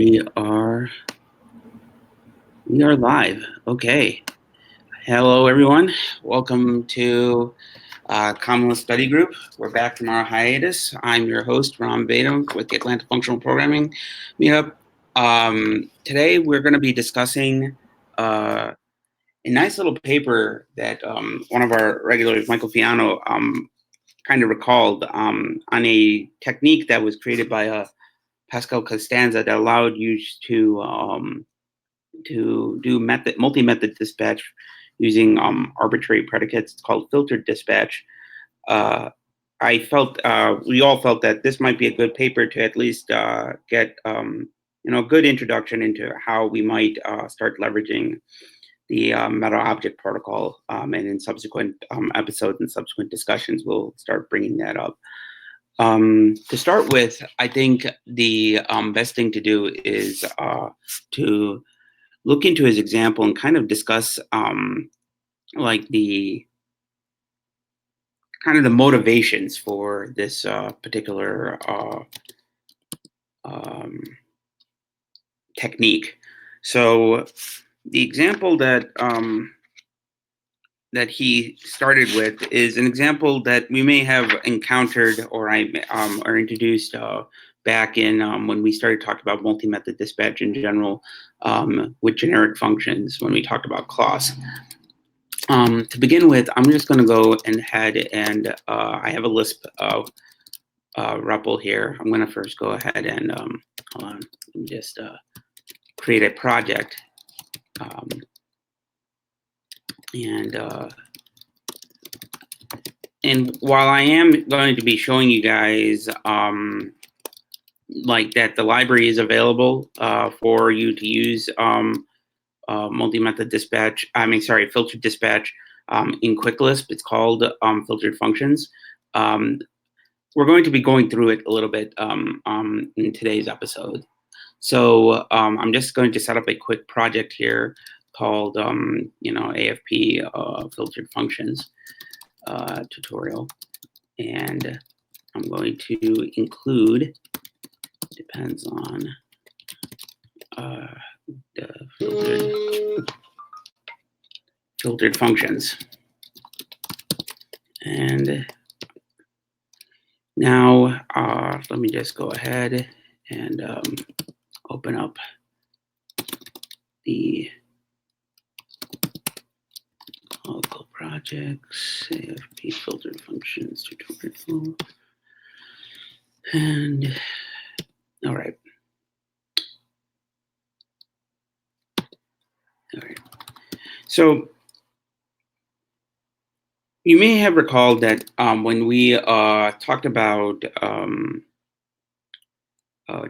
We are live. Okay. Hello, everyone. Welcome to Common Study Group. We're back from our hiatus. I'm your host, Ram Vedam, with the Atlanta Functional Programming Meetup. Today, we're going to be discussing a nice little paper that one of our regulars, Michael Fiano, kind of recalled on a technique that was created by Pascal Costanza that allowed you to do multi-method dispatch using arbitrary predicates. It's called filtered dispatch. We all felt that this might be a good paper to at least get a good introduction into how we might start leveraging the meta object protocol, and in subsequent episodes and subsequent discussions, we'll start bringing that up. To start with, I think the best thing to do is to look into his example and kind of discuss like the kind of the motivations for this particular technique. So the example that that he started with is an example that we may have encountered or or introduced back in when we started talking about multi-method dispatch in general with generic functions when we talked about class. To begin with, I'm just going to go ahead and I have a Lisp REPL here. I'm going to first go ahead and hold on, let me just create a project. And while I am going to be showing you guys like that the library is available for you to use multi-method dispatch, filtered dispatch in Quick Lisp. It's called filtered functions. We're going to be going through it a little bit in today's episode. So I'm just going to set up a quick project here called AFP filtered functions tutorial, and I'm going to include, depends on the filtered functions. And now let me just go ahead and open up the local projects, AFP filtered functions tutorial. And all right. So you may have recalled that when we talked about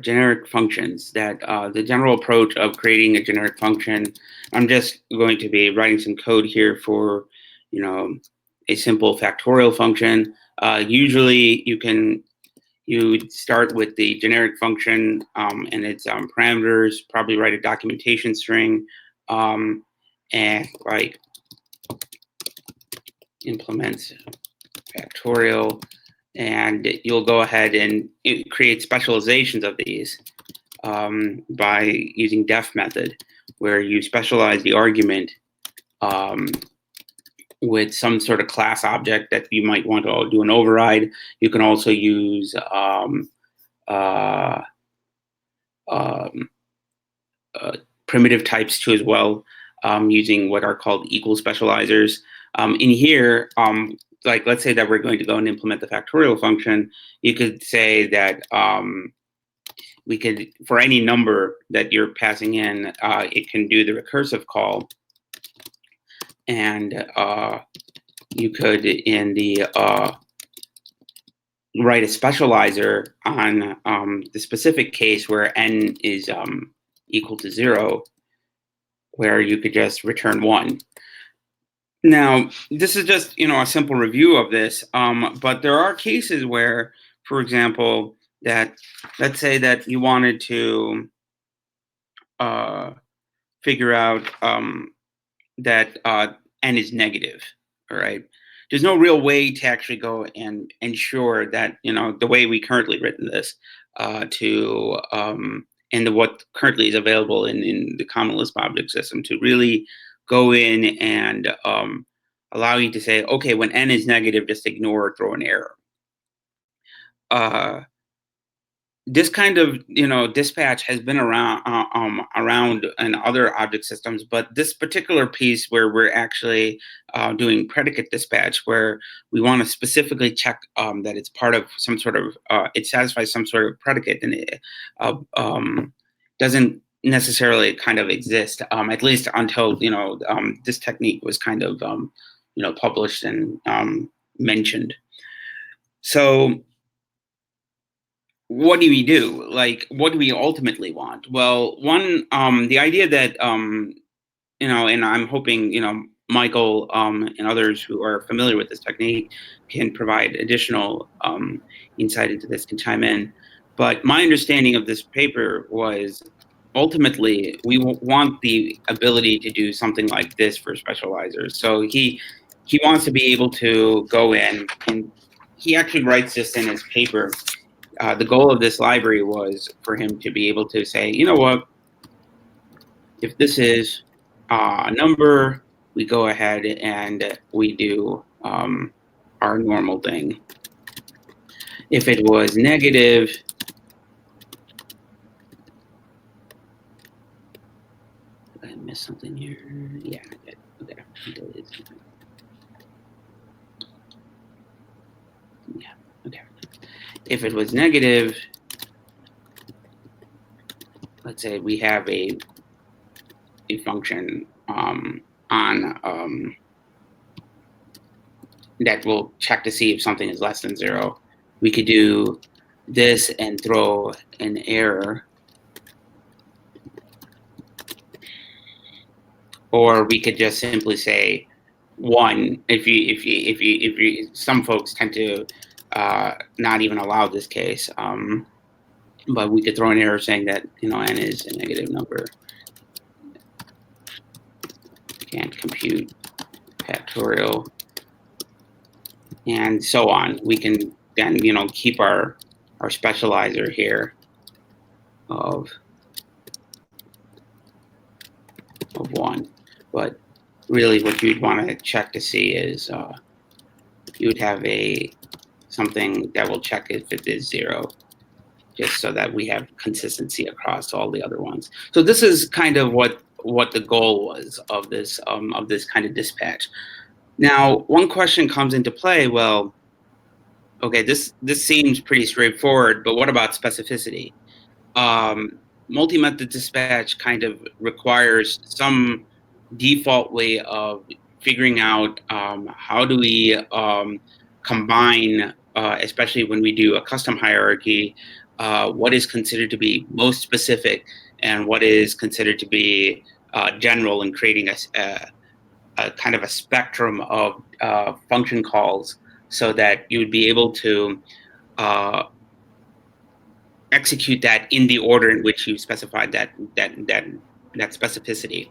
generic functions, that the general approach of creating a generic function, I'm just going to be writing some code here for, a simple factorial function. Usually you start with the generic function and its parameters, probably write a documentation string, and like implement factorial, and you'll go ahead and create specializations of these by using def method, where you specialize the argument with some sort of class object that you might want to do an override. You can also use primitive types too as well, using what are called equal specializers. In here, like let's say that we're going to go and implement the factorial function, you could say that we could, for any number that you're passing in, it can do the recursive call. And you could, in the write a specializer on the specific case where n is equal to 0, where you could just return 1. Now, this is just, a simple review of this, but there are cases where, for example, that let's say that you wanted to figure out that n is negative, all right? There's no real way to actually go and ensure that, the way we currently written this, to and what currently is available in the common Lisp object system to really go in and allow you to say, okay, when n is negative, just ignore or throw an error. This kind of dispatch has been around in other object systems, but this particular piece where we're actually doing predicate dispatch, where we want to specifically check that it's part of some sort of it satisfies some sort of predicate, and it doesn't necessarily kind of exist, at least until this technique was kind of published and mentioned. So what do we do? Like, what do we ultimately want? Well, the idea that, and I'm hoping, Michael and others who are familiar with this technique can provide additional insight into this, can chime in. But my understanding of this paper was ultimately we want the ability to do something like this for specializers. So he wants to be able to go in, and he actually writes this in his paper. The goal of this library was for him to be able to say, you know what, if this is a number, we go ahead and we do our normal thing. If it was negative, did I miss something here? Yeah, I did. Okay. Yeah, okay. If it was negative, let's say we have a function on that will check to see if something is less than 0. We could do this and throw an error, or we could just simply say 1. If you some folks tend to not even allow this case, but we could throw an error saying that n is a negative number. Can't compute factorial, and so on. We can then keep our specializer here of 1. But really, what you'd want to check to see is you would have something that will check if it is 0, just so that we have consistency across all the other ones. So this is kind of what the goal was of this kind of dispatch. Now, one question comes into play. Well, okay, this seems pretty straightforward, but what about specificity? Multi-method dispatch kind of requires some default way of figuring out how do we combine, especially when we do a custom hierarchy, what is considered to be most specific and what is considered to be general, and creating a kind of a spectrum of function calls so that you would be able to execute that in the order in which you specified that specificity.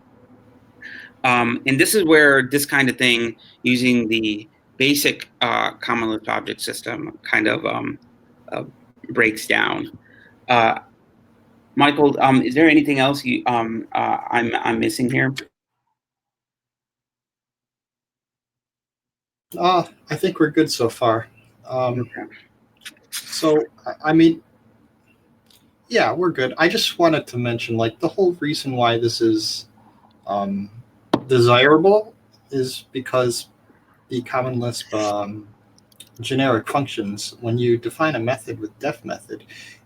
And this is where this kind of thing, using the basic common Lisp object system, kind of breaks down. Michael, is there anything else I'm missing here? I think we're good so far. Okay. So, I mean, yeah, we're good. I just wanted to mention, like, the whole reason why this is desirable is because the common Lisp generic functions, when you define a method with def method,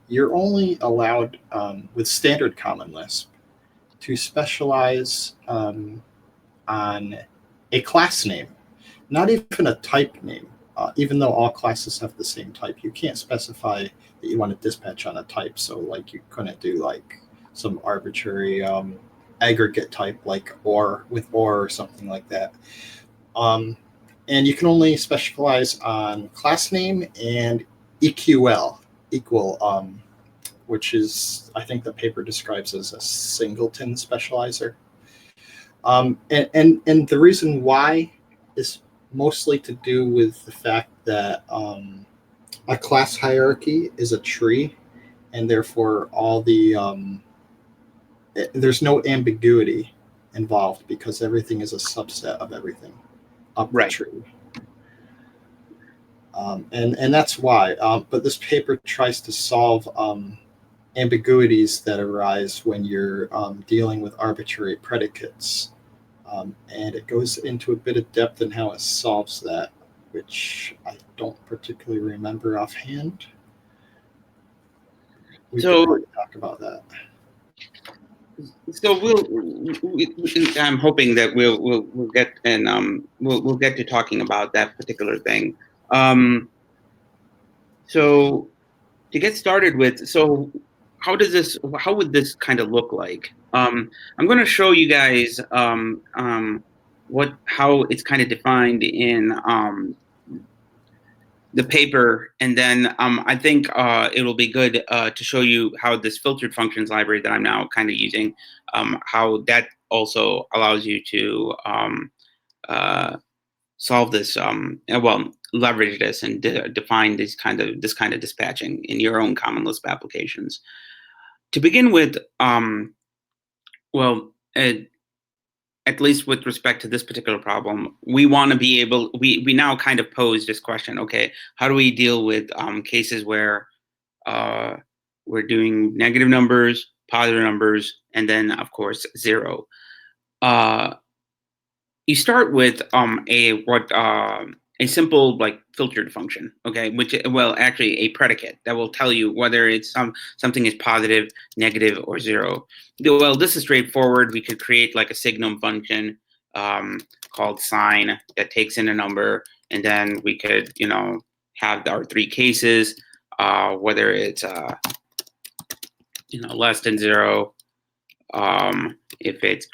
you're only allowed with standard common Lisp to specialize on a class name, not even a type name. Even though all classes have the same type, you can't specify that you want to dispatch on a type. So, like, you couldn't do like some arbitrary aggregate type, like or something like that. And you can only specialize on class name and EQL, equal, which is, I think the paper describes as a singleton specializer. And the reason why is mostly to do with the fact that a class hierarchy is a tree, and therefore all the there's no ambiguity involved because everything is a subset of everything up the Right. tree. And that's why. But this paper tries to solve ambiguities that arise when you're dealing with arbitrary predicates. And it goes into a bit of depth in how it solves that, which I don't particularly remember offhand. We could probably talk about that. So I'm hoping that we'll get and we'll get to talking about that particular thing. So to get started with, so how would this kind of look like? I'm going to show you guys how it's kind of defined in the paper, and then I think it'll be good to show you how this filtered functions library that I'm now kind of using, how that also allows you to solve this, well, leverage this and define this kind of dispatching in your own Common Lisp applications. To begin with, well, at least with respect to this particular problem, we want to be able, we now kind of pose this question, okay, how do we deal with cases where we're doing negative numbers, positive numbers, and then, of course, 0. You start with a simple like filtered function, okay, which, well, actually a predicate that will tell you whether it's something is positive, negative, or 0. Well, this is straightforward. We could create like a signum function called sign that takes in a number, and then we could, have our 3 cases, whether it's less than 0, if it's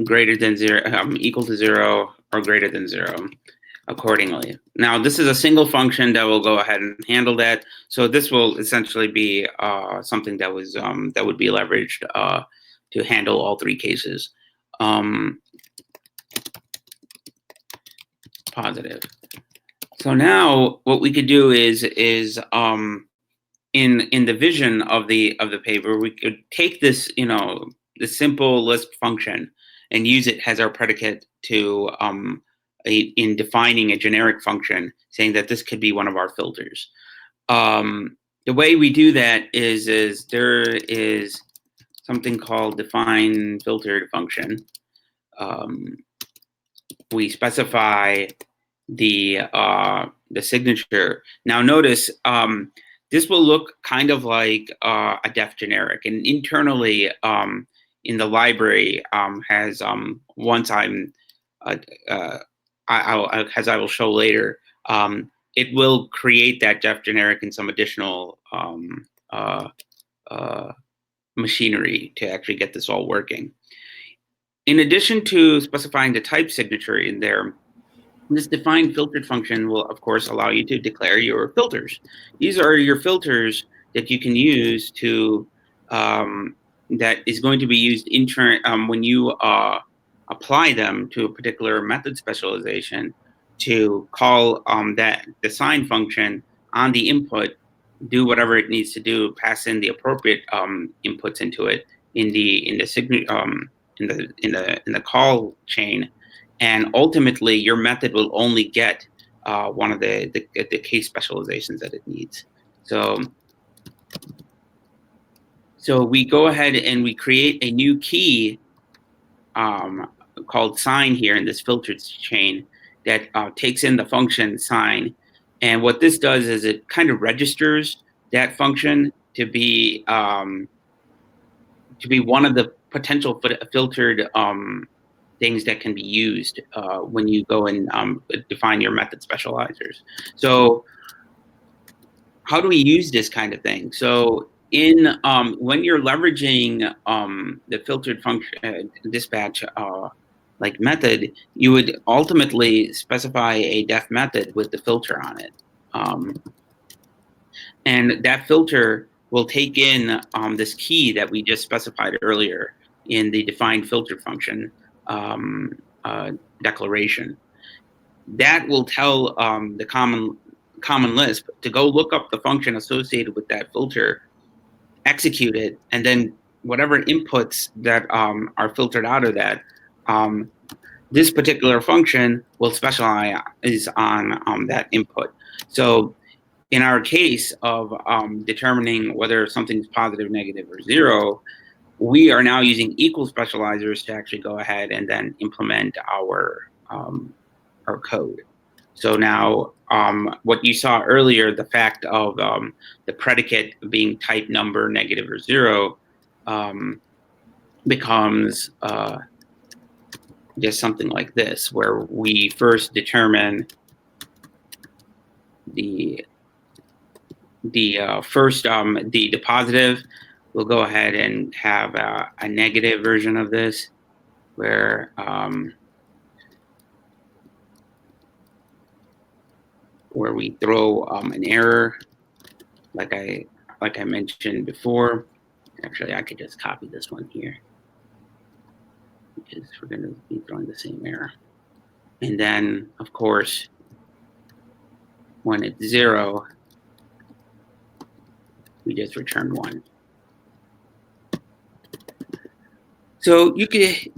greater than 0, equal to 0, or greater than 0, accordingly. Now, this is a single function that will go ahead and handle that. So this will essentially be something that was that would be leveraged to handle all 3 cases. Positive. So now what we could do is in the vision of the paper, we could take this, the simple Lisp function and use it as our predicate to in defining a generic function, saying that this could be one of our filters. The way we do that is there is something called define filtered function. We specify the signature. Now notice this will look kind of like a def generic, and internally in the library has once as I will show later, it will create that def generic in some additional machinery to actually get this all working. In addition to specifying the type signature in there, this define filtered function will, of course, allow you to declare your filters. These are your filters that you can use to, that is going to be used when you apply them to a particular method specialization to call that define function on the input, do whatever it needs to do, pass in the appropriate inputs into it in the call chain. And ultimately, your method will only get one of the case specializations that it needs. So we go ahead and we create a new key called sign here in this filtered chain that takes in the function sign. And what this does is it kind of registers that function to be one of the potential filtered things that can be used when you go and define your method specializers. So how do we use this kind of thing? So in when you're leveraging the filtered function dispatch like method, you would ultimately specify a def method with the filter on it. And that filter will take in this key that we just specified earlier in the defined filtered function declaration. That will tell the Common Common Lisp to go look up the function associated with that filter, execute it, and then whatever inputs that are filtered out of that, this particular function will specialize on that input. So in our case of determining whether something's positive, negative, or zero, we are now using equal specializers to actually go ahead and then implement our code. So now what you saw earlier, the fact of the predicate being type number, negative or zero, becomes just something like this, where we first determine the positive. We'll go ahead and have a negative version of this, where we throw an error, like I mentioned before. Actually, I could just copy this one here, because we're going to be throwing the same error. And then, of course, when it's 0, we just return 1. So you can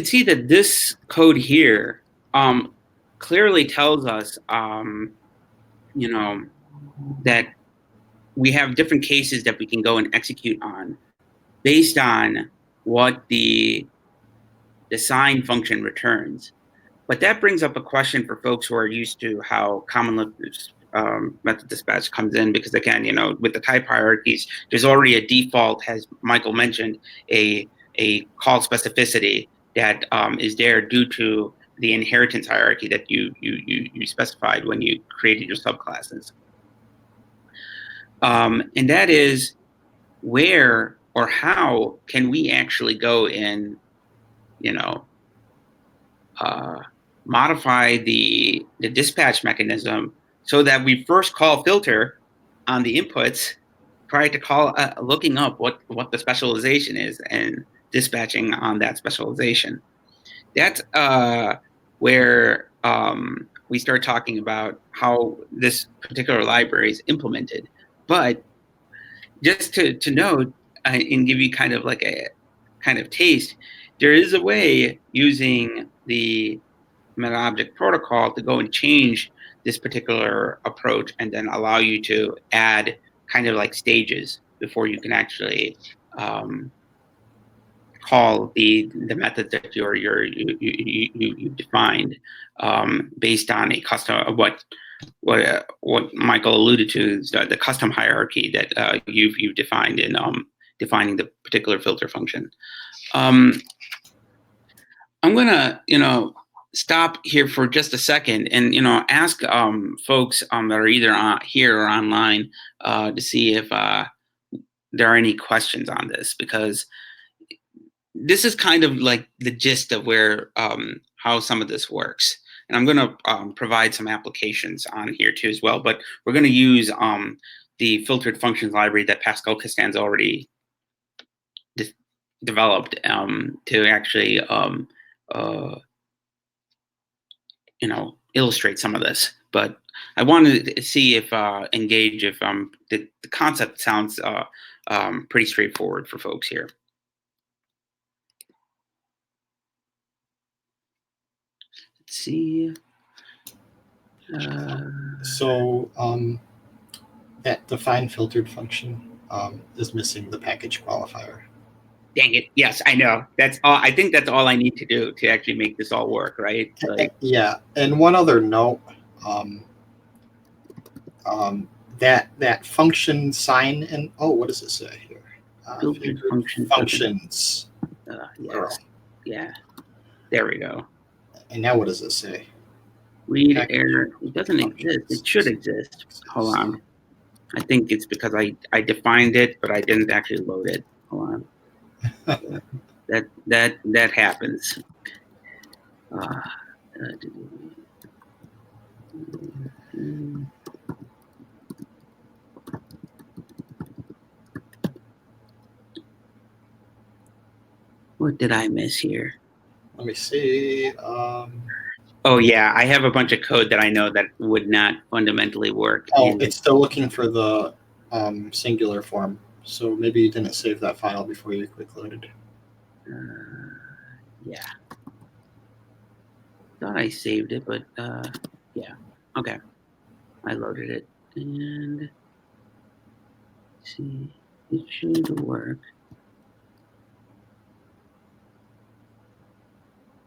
see that this code here clearly tells us, that we have different cases that we can go and execute on based on what the sign function returns. But that brings up a question for folks who are used to how common Lisp method dispatch comes in, because again, with the type hierarchies, there's already a default, as Michael mentioned, a call specificity that is there due to the inheritance hierarchy that you specified when you created your subclasses. And that is where or how can we actually go and modify the dispatch mechanism so that we first call filter on the inputs prior to looking up what the specialization is and dispatching on that specialization. That's where we start talking about how this particular library is implemented. But just to know and give you kind of like a kind of taste, there is a way using the meta object protocol to go and change this particular approach and then allow you to add kind of like stages before you can actually call the method that you defined based on a custom what Michael alluded to is the custom hierarchy that you've defined in defining the particular filter function. I'm gonna stop here for just a second and ask folks that are either here or online to see if there are any questions on this, because this is kind of like the gist of where how some of this works. And I'm going to provide some applications on here too as well, but we're going to use the filtered functions library that Pascal Castan's already developed to actually illustrate some of this. But I wanted to see if engage if the concept sounds pretty straightforward for folks here. Let's see. So that define filtered function is missing the package qualifier. Dang it! Yes, I know. That's all. I think that's all I need to do to actually make this all work, right? Like, yeah. And one other note, that function sign and what does it say here? filtered functions. Yes. Yeah. There we go. And now what does it say? Read error. It doesn't exist. It should exist. Hold on. I think it's because I defined it, but I didn't actually load it. Hold on. that happens. What did I miss here? Let me see. Oh yeah, I have a bunch of code that I know that would not fundamentally work. Oh, it's still looking for the singular form. So maybe you didn't save that file before you quick loaded. Yeah. Thought I saved it, but yeah. Okay. I loaded it and see, it should work.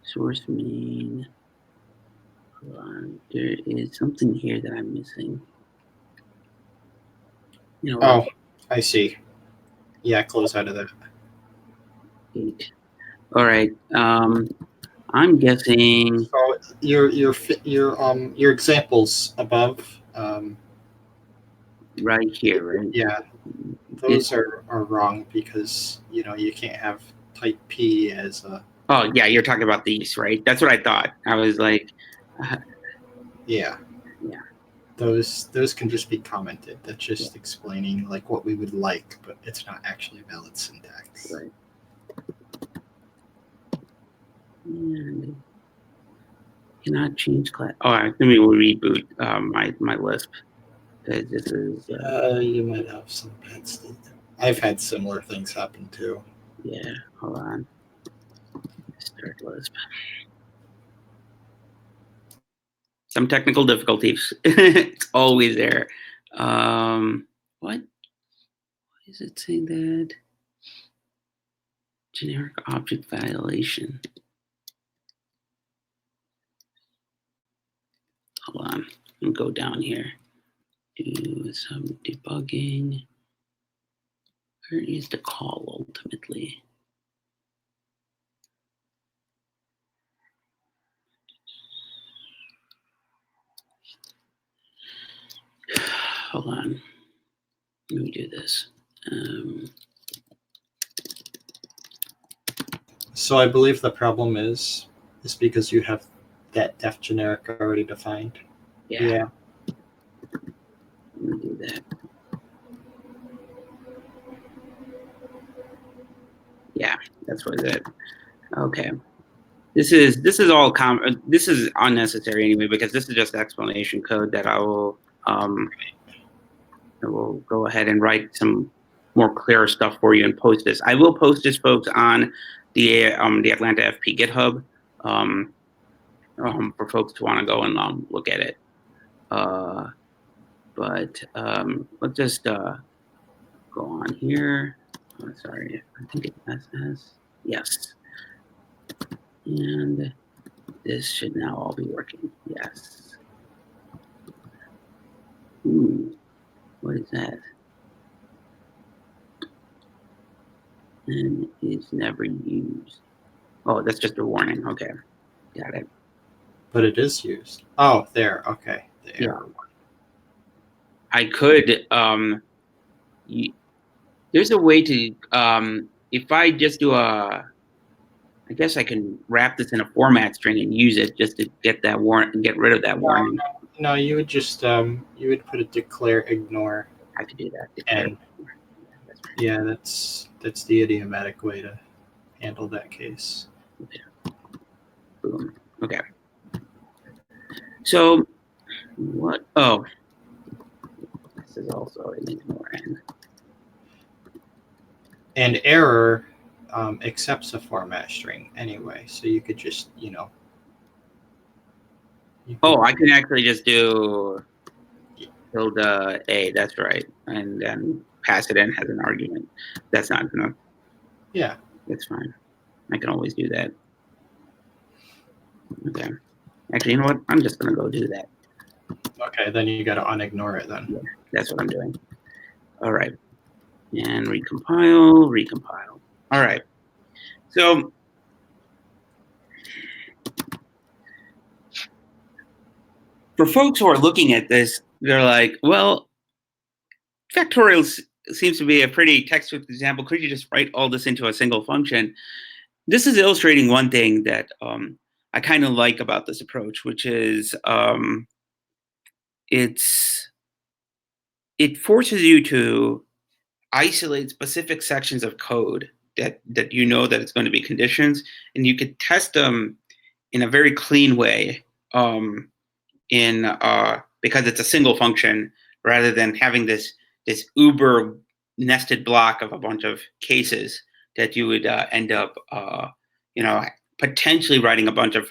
Source main. Hold on. There is something here that I'm missing. You know, Oh, I see. Yeah, close out of that. 8. All right. I'm guessing. So your examples above. Right here, right? Yeah, those are wrong because you can't have type P as a. Oh yeah, you're talking about these, right? That's what I thought. I was like, Yeah. Yeah. Those can just be commented. That's just explaining like what we would like, but it's not actually valid syntax. Right. And cannot change class. Oh, let me reboot my Lisp. This is. You might have some bad state. I've had similar things happen too. Yeah. Hold on. Start Lisp. Some technical difficulties. It's always there. What? Why is it saying that? Generic object violation. Hold on. And go down here. Do some debugging. Where is the call ultimately? Hold on. Let me do this. So I believe the problem is because you have that def generic already defined. Yeah. Let me do that. Yeah, that's what it is. Okay. This is all this is unnecessary anyway, because this is just explanation code that I will go ahead and write some more clear stuff for you and post this. I will post this, folks, on the Atlanta FP GitHub for folks to want to go and look at it. But let's just go on here. Oh, sorry, I think it's SS. Yes. And this should now all be working. Yes. What is that? And it's never used. Oh, that's just a warning. Okay. Got it. But it is used. Oh, there. Okay. The error one. I could there's a way to if I just do I guess I can wrap this in a format string and use it just to get that warning, get rid of that warning. No, you would just you would put a declare ignore. I could do that. And yeah, that's the idiomatic way to handle that case. Okay. Boom. Okay. So what? Oh, this is also an ignore n. And error accepts a format string anyway, so you could just Oh, I can actually just do tilde a. That's right, and then pass it in as an argument. That's not enough. Yeah, that's fine. I can always do that. Okay. Actually, you know what? I'm just gonna go do that. Okay, then you got to unignore it then. Yeah, that's what I'm doing. All right, and recompile. All right. So for folks who are looking at this, they're like, well, factorial seems to be a pretty textbook example. Could you just write all this into a single function? This is illustrating one thing that I kind of like about this approach, which is it forces you to isolate specific sections of code that you know that it's going to be conditions, and you could test them in a very clean way because it's a single function rather than having this uber nested block of a bunch of cases that you would end up potentially writing a bunch of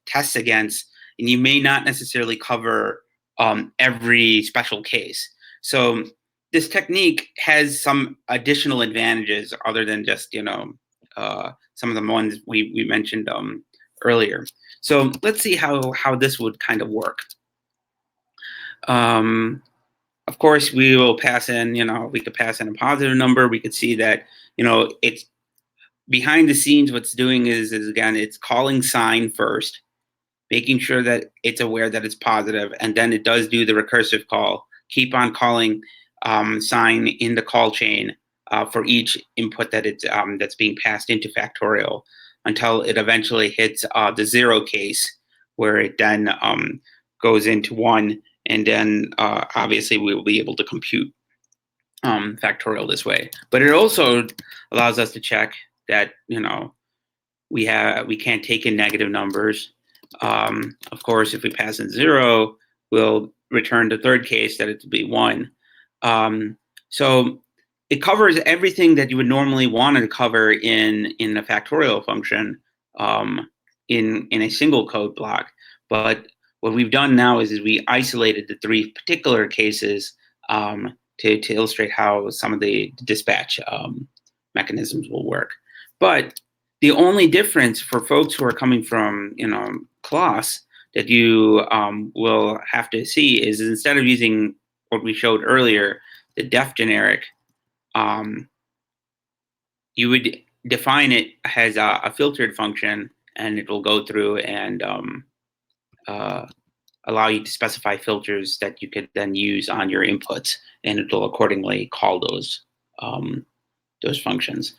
tests against, and you may not necessarily cover every special case. So this technique has some additional advantages other than just some of the ones we mentioned earlier. So let's see how this would kind of work. Of course, we will pass in, we could pass in a positive number. We could see that, it's behind the scenes. What's doing is again, it's calling sign first, making sure that it's aware that it's positive, and then it does do the recursive call. Keep on calling sign in the call chain for each input that it's that's being passed into factorial until it eventually hits the 0 case, where it then goes into 1, and then obviously we will be able to compute factorial this way. But it also allows us to check that we can't take in negative numbers. Of course, if we pass in 0, we'll return the third case that it will be 1. So it covers everything that you would normally want to cover in a factorial function in a single code block. But what we've done now is we isolated the 3 particular cases to illustrate how some of the dispatch mechanisms will work. But the only difference for folks who are coming from class that you will have to see is instead of using what we showed earlier, the def generic, you would define it as a filtered function, and it will go through and allow you to specify filters that you could then use on your inputs, and it will accordingly call those functions.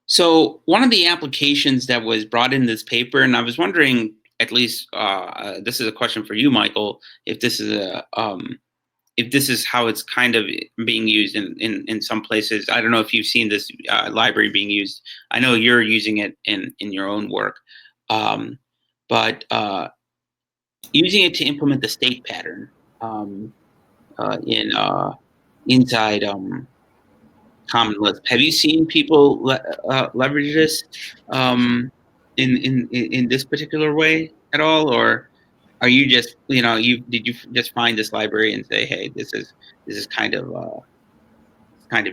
So one of the applications that was brought in this paper, and I was wondering, at least this is a question for you, Michael, if this is how it's kind of being used in some places. I don't know if you've seen this library being used. I know you're using it in your own work, but using it to implement the state pattern inside Common Lisp. Have you seen people leverage this in this particular way at all, or are you just did you just find this library and say, hey, this is kind of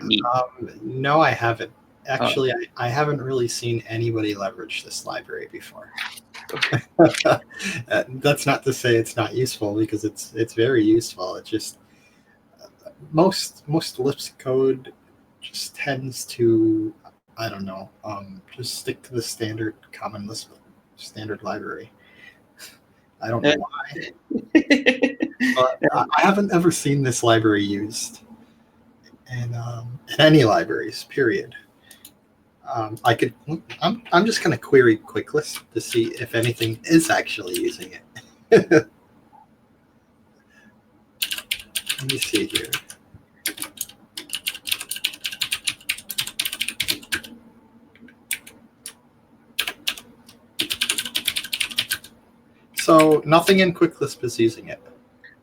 neat? No, I haven't. Actually, I haven't really seen anybody leverage this library before. That's not to say it's not useful, because it's very useful. It just most Lisp code just tends to, I don't know, just stick to the standard Common Lisp standard library. I don't know why, but I haven't ever seen this library used in any libraries. Period. I'm just going to query QuickLisp to see if anything is actually using it. Let me see here. So nothing in QuickLisp is using it.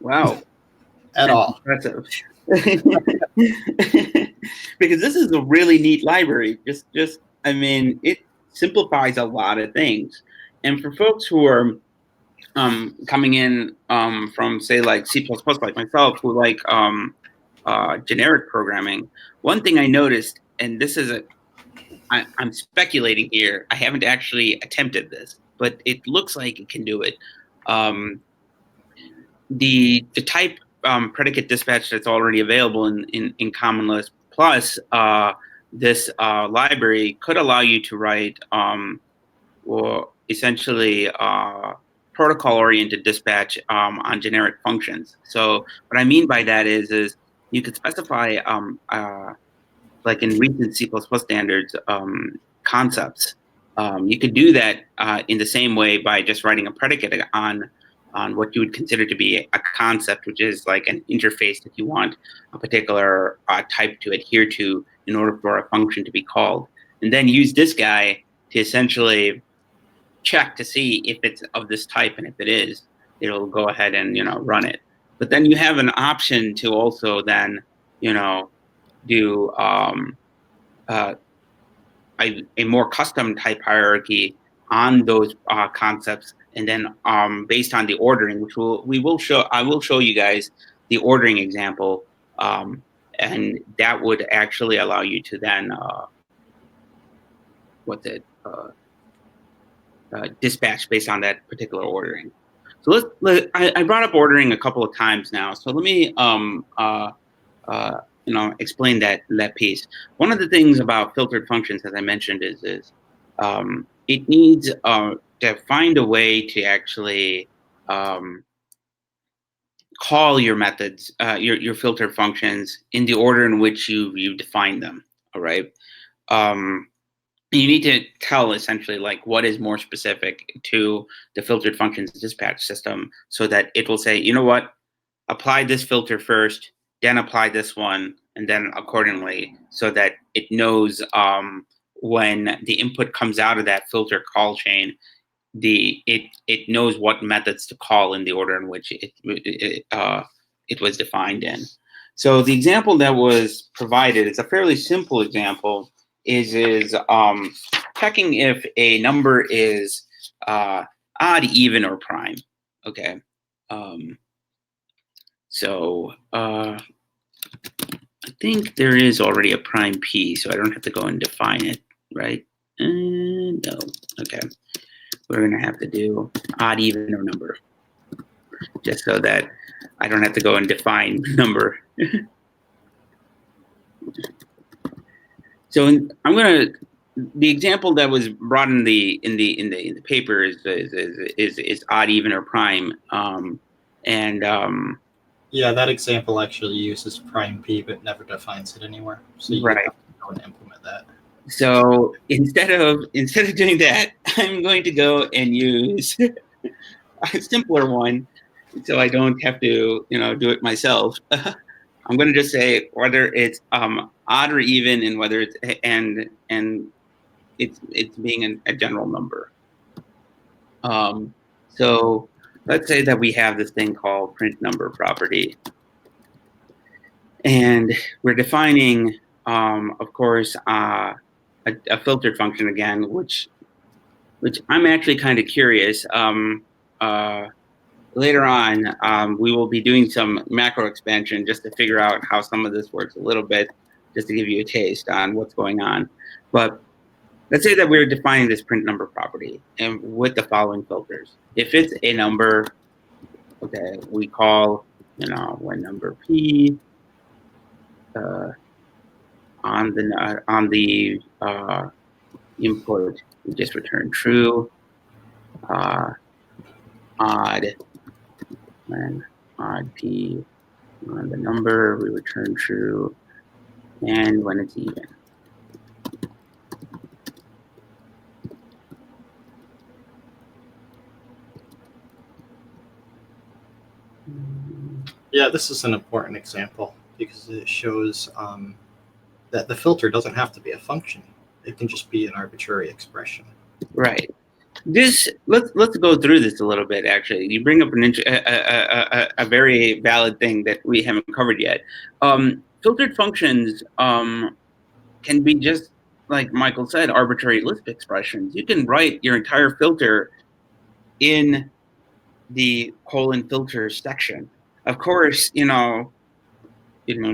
Wow. At all. Impressive. Because this is a really neat library. I mean, it simplifies a lot of things. And for folks who are coming in from, say, like C++, like myself, who like generic programming, one thing I noticed, and this is I'm speculating here, I haven't actually attempted this, but it looks like it can do it. The type predicate dispatch that's already available in Common Lisp plus this library could allow you to write essentially protocol-oriented dispatch on generic functions. So what I mean by that is you could specify like in recent C++ standards concepts. You could do that in the same way by just writing a predicate on what you would consider to be a concept, which is like an interface that you want a particular type to adhere to in order for a function to be called. And then use this guy to essentially check to see if it's of this type, and if it is, it'll go ahead and run it. But then you have an option to also then do a more custom type hierarchy on those concepts, and then based on the ordering, which I will show you guys the ordering example, and that would actually allow you to then dispatch based on that particular ordering. So I brought up ordering a couple of times now, so let me explain that piece. One of the things about filtered functions, as I mentioned, is it needs to find a way to actually call your methods, your filtered functions, in the order in which you define them. All right. You need to tell essentially like what is more specific to the filtered functions dispatch system, so that it will say, you know what, apply this filter first, then apply this one, and then accordingly, so that it knows when the input comes out of that filter call chain, it knows what methods to call in the order in which it was defined in. So the example that was provided, it's a fairly simple example, is checking if a number is odd, even, or prime. Okay. So I think there is already a prime p, so I don't have to go and define it, right? No. Okay. We're going to have to do odd, even, or number, just so that I don't have to go and define number. So the example that was brought in the paper is odd, even, or prime, yeah, that example actually uses prime p but never defines it anywhere. So you have to go and implement that. So instead of doing that, I'm going to go and use a simpler one, so I don't have to do it myself. I'm going to just say whether it's odd or even, and whether it's and it's being a general number. So let's say that we have this thing called print number property, and we're defining, of course, a filtered function again, which I'm actually kind of curious. Later on, we will be doing some macro expansion just to figure out how some of this works a little bit, just to give you a taste on what's going on. But let's say that we're defining this print number property, and with the following filters. If it's a number, okay, we call when number p on the input, we just return true. Odd, when odd p on the number, we return true, and when it's even. Yeah, this is an important example because it shows that the filter doesn't have to be a function. It can just be an arbitrary expression. Right. Let's go through this a little bit. Actually, you bring up a very valid thing that we haven't covered yet. Filtered functions can be, just like Michael said, arbitrary Lisp expressions. You can write your entire filter in the :filter section. Of course, in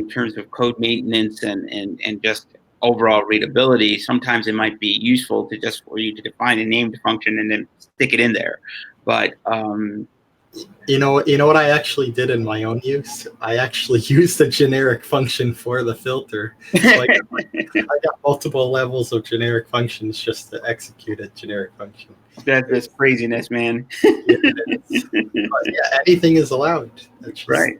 terms of code maintenance and just overall readability, sometimes it might be useful to just for you to define a named function and then stick it in there. But you know what I actually did in my own use? I actually used a generic function for the filter. So I got multiple levels of generic functions just to execute a generic function. That's craziness, man. Yeah, anything is allowed. Just, right.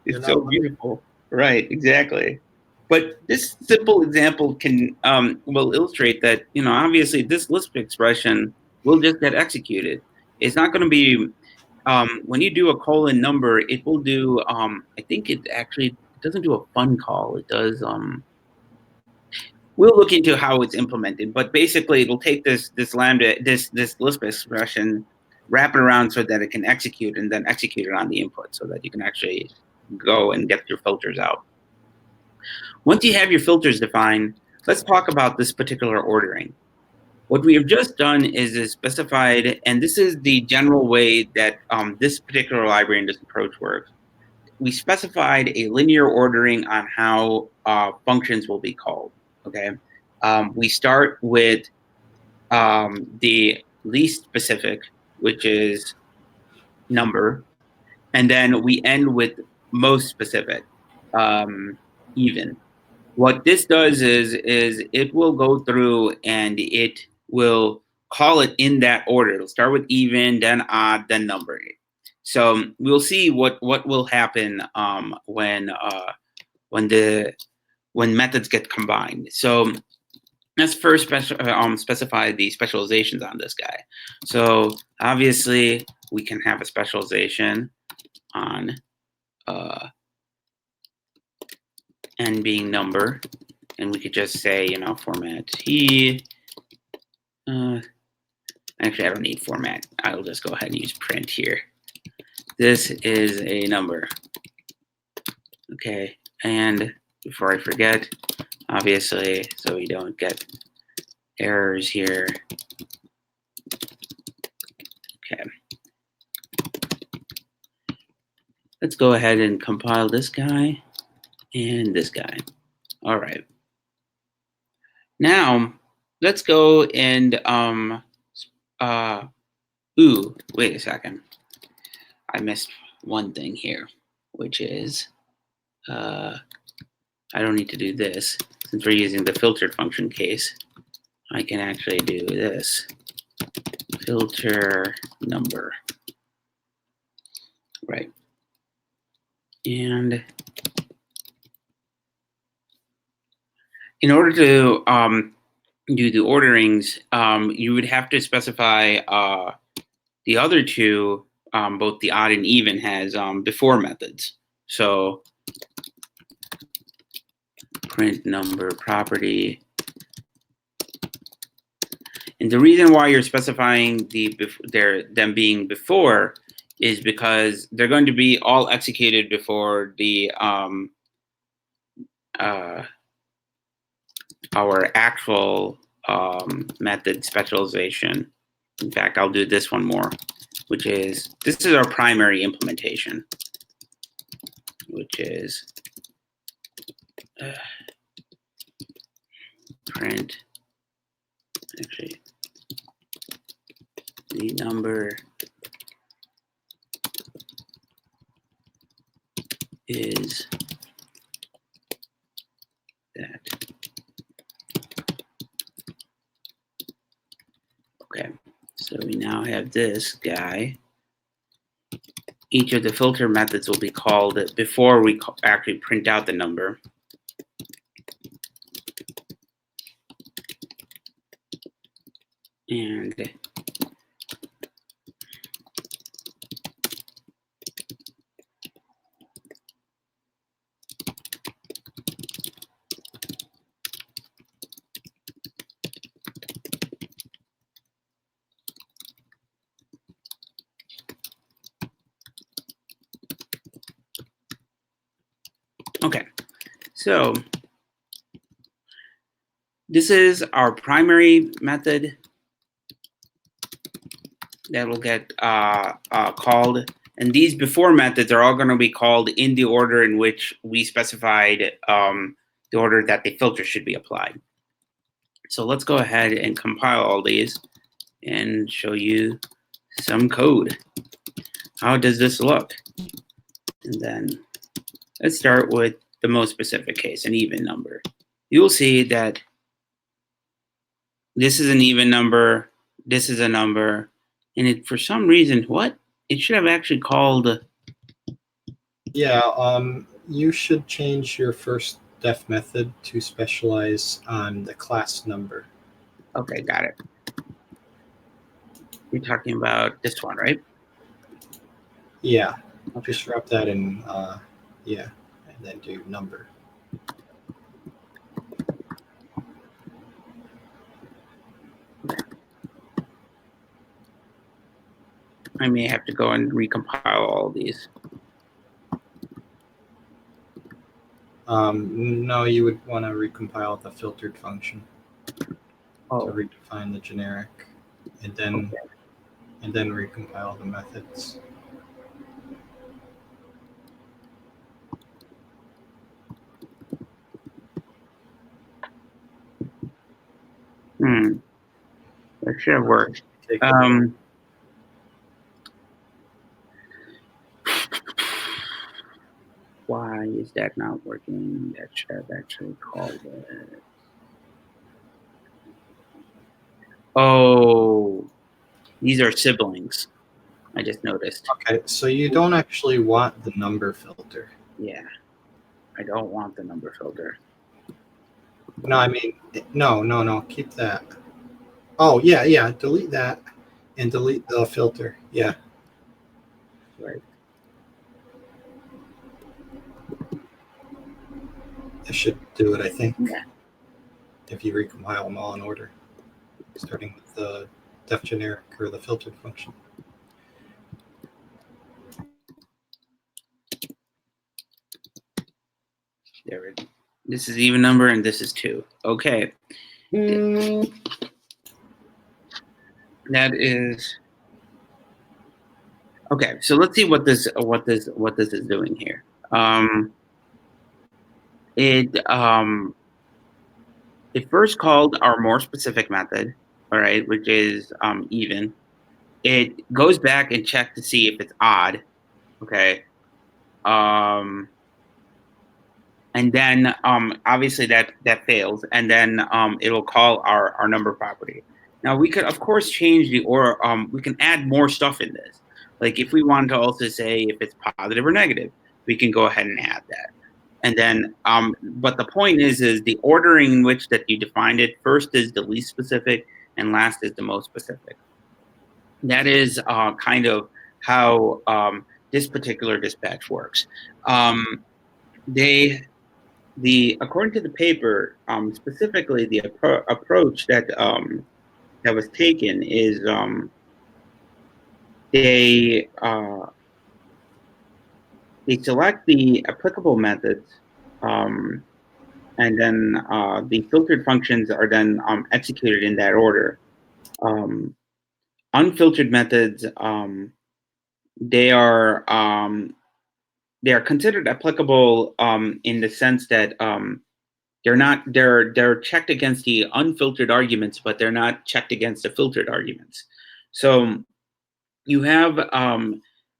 It's so beautiful. Right, exactly. But this simple example can will illustrate that obviously this Lisp expression will just get executed. It's not going to be when you do a : number, it will do. I think it actually doesn't do a fun call. It does. we'll look into how it's implemented, but basically it'll take this lambda, this Lisp expression, wrap it around so that it can execute, and then execute it on the input so that you can actually go and get your filters out. Once you have your filters defined, let's talk about this particular ordering. What we have just done is specified, and this is the general way that this particular library and this approach works. We specified a linear ordering on how functions will be called. Okay, we start with the least specific, which is number, and then we end with most specific, even. What this does is it will go through and it will call it in that order. It'll start with even, then odd, then number. So we'll see what will happen when methods get combined. So let's first specify the specializations on this guy. So obviously we can have a specialization on n being number, and we could just say, format t. Actually, I don't need format. I'll just go ahead and use print here. This is a number. Okay, and before I forget, obviously, so we don't get errors here. Okay. Let's go ahead and compile this guy and this guy. All right. Now, let's go and, wait a second. I missed one thing here, which is, I don't need to do this. Since we're using the filtered function case, I can actually do this. Filter number. Right. And in order to do the orderings, you would have to specify the other two, both the odd and even, has before methods. So print number property. And the reason why you're specifying them being before is because they're going to be all executed before the our actual method specialization. In fact, I'll do this one more, which is, this is our primary implementation, which is print, actually, the number is that. Okay, so we now have this guy. Each of the filter methods will be called before we actually print out the number. And okay, so this is our primary method that will get called. And these before methods are all going to be called in the order in which we specified the order that the filter should be applied. So let's go ahead and compile all these and show you some code. How does this look? And then let's start with the most specific case, an even number. You'll see that this is an even number, this is a number, and it, for some reason, what? It should have actually called. Yeah, you should change your first def method to specialize on the class number. Okay, got it. You're talking about this one, right? Yeah, Okay. just wrap that in, yeah, and then do number. I may have to go and recompile all of these. No, you would want to recompile the filtered function to Oh, redefine the generic, and then recompile the methods. that should have worked. Take a Why is that not working? That should have actually called it. Oh, these are siblings. I just noticed. Okay, so you don't actually want the number filter. Yeah, I don't want the number filter. No, I mean, no, keep that. Oh, yeah, delete that and delete the filter. Yeah. Right. That should do it, I think. Yeah. If you recompile them all in order, starting with the def generic or the filtered function. There it is. This is even number and this is 2. Okay. That is okay. So let's see what this is doing here. It first called our more specific method, all right, which is even. It goes back and checks to see if it's odd, okay. And then obviously that fails, and then it'll call our number property. Now we could of course change we can add more stuff in this. Like if we wanted to also say if it's positive or negative, we can go ahead and add that. And then but the point is the ordering in which that you defined it. First is the least specific and last is the most specific. That is kind of how this particular dispatch works. According to the paper, specifically the approach that that was taken is they select the applicable methods, and then the filtered functions are then executed in that order. Unfiltered methods, they are considered applicable in the sense that they're checked against the unfiltered arguments, but they're not checked against the filtered arguments. So you have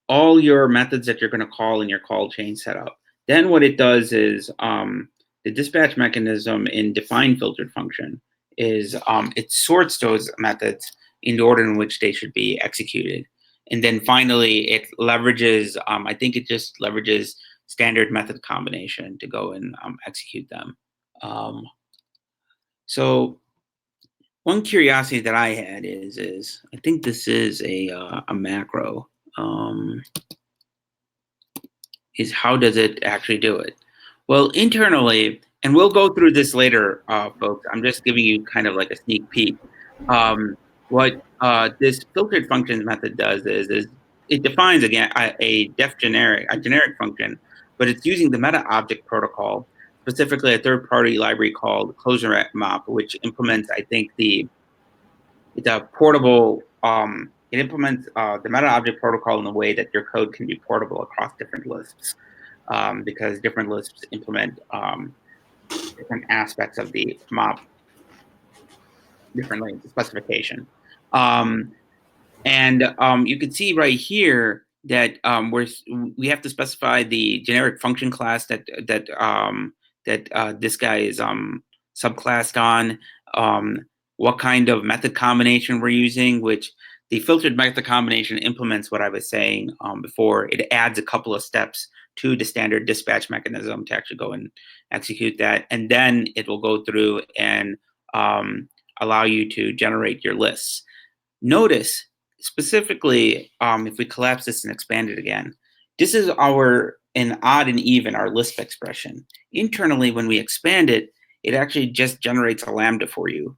all your methods that you're going to call in your call chain set up. Then what it does is the dispatch mechanism in define filtered function is it sorts those methods in the order in which they should be executed. And then finally, it leverages, I think it just leverages standard method combination to go and execute them. So one curiosity that I had is I think this is a macro. Is how does it actually do it? Well, internally, and we'll go through this later, folks. I'm just giving you kind of like a sneak peek. What this filtered functions method does is it defines again a generic function, but it's using the meta object protocol, specifically a third-party library called Closure Mop, which implements, I think, it's a portable. It implements the meta object protocol in a way that your code can be portable across different Lisps, because different Lisps implement different aspects of the mop differently, the specification. And you can see right here that we have to specify the generic function class that this guy is subclassed on, what kind of method combination we're using, which the filtered method combination implements what I was saying before. It adds a couple of steps to the standard dispatch mechanism to actually go and execute that. And then it will go through and allow you to generate your lists. Notice specifically, if we collapse this and expand it again, this is an odd and even, our Lisp expression. Internally, when we expand it, it actually just generates a lambda for you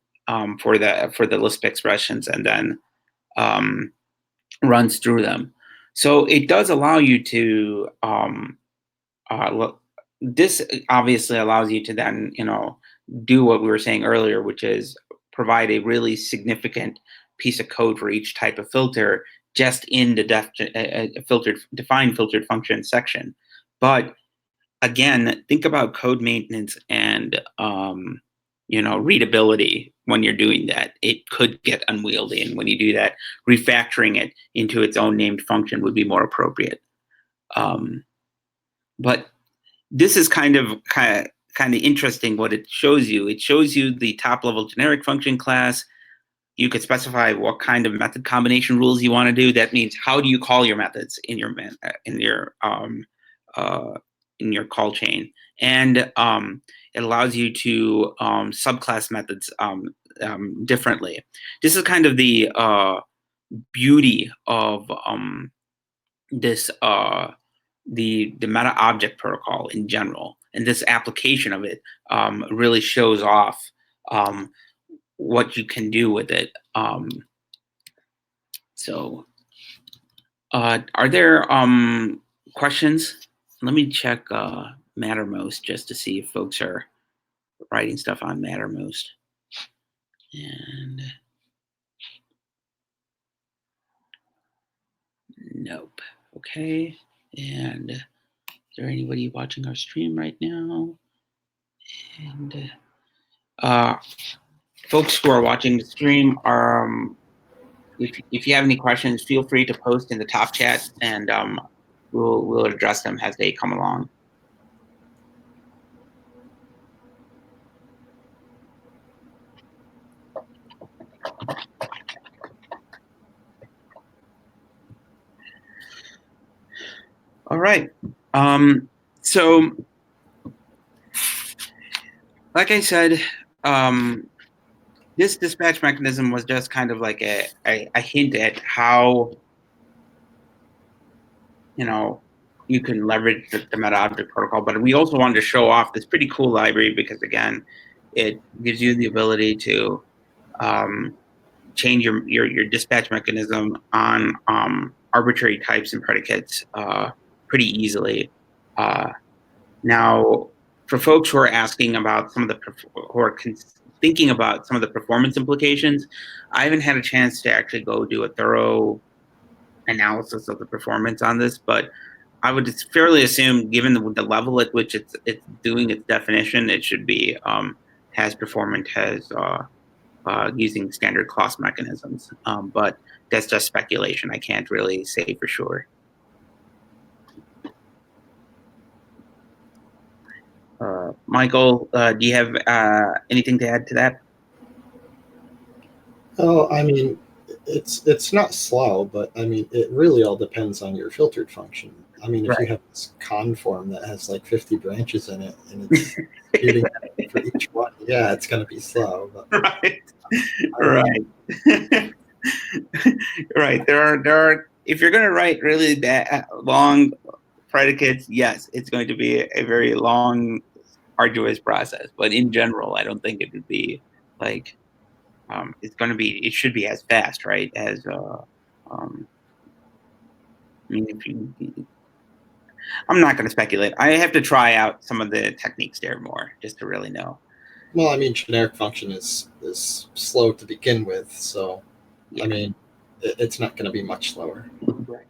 for the Lisp expressions, and then runs through them. So it does allow you to this obviously allows you to then do what we were saying earlier, which is provide a really significant piece of code for each type of filter just in the defined filtered function section. But again, think about code maintenance and readability when you're doing that. It could get unwieldy, and when you do that, refactoring it into its own named function would be more appropriate. But this is kind of interesting what it shows you. It shows you the top level generic function class. You could specify what kind of method combination rules you want to do. That means how do you call your methods in your call chain, and it allows you to subclass methods differently. This is kind of the beauty of this the meta object protocol in general, and this application of it really shows off what you can do with it. So are there questions? Let me check Mattermost just to see if folks are writing stuff on Mattermost. And nope. Okay. And is there anybody watching our stream right now? And folks who are watching the stream are, if you have any questions, feel free to post in the top chat, and we'll address them as they come along. All right. So, like I said, this dispatch mechanism was just kind of like a hint at how you can leverage the meta object protocol. But we also wanted to show off this pretty cool library because, again, it gives you the ability to change your dispatch mechanism on arbitrary types and predicates pretty easily. Now, for folks who are asking about thinking about some of the performance implications, I haven't had a chance to actually go do a thorough analysis of the performance on this, but I would fairly assume, given the level at which it's doing its definition, it should be as performant as using standard class mechanisms. But that's just speculation. I can't really say for sure. Michael, do you have anything to add to that? Oh, I mean, it's not slow, but I mean, it really all depends on your filtered function. I mean, if you have this conform that has like 50 branches in it and it's computing for each one, yeah, it's going to be slow. But, right. Right. There are. If you're going to write really long predicates, yes, it's going to be a very long, arduous process. But in general, I don't think it would be like it should be as fast, right? As I mean, I'm not going to speculate. I have to try out some of the techniques there more just to really know. Well, I mean, generic function is slow to begin with, so yeah. I mean, it's not going to be much slower. Right.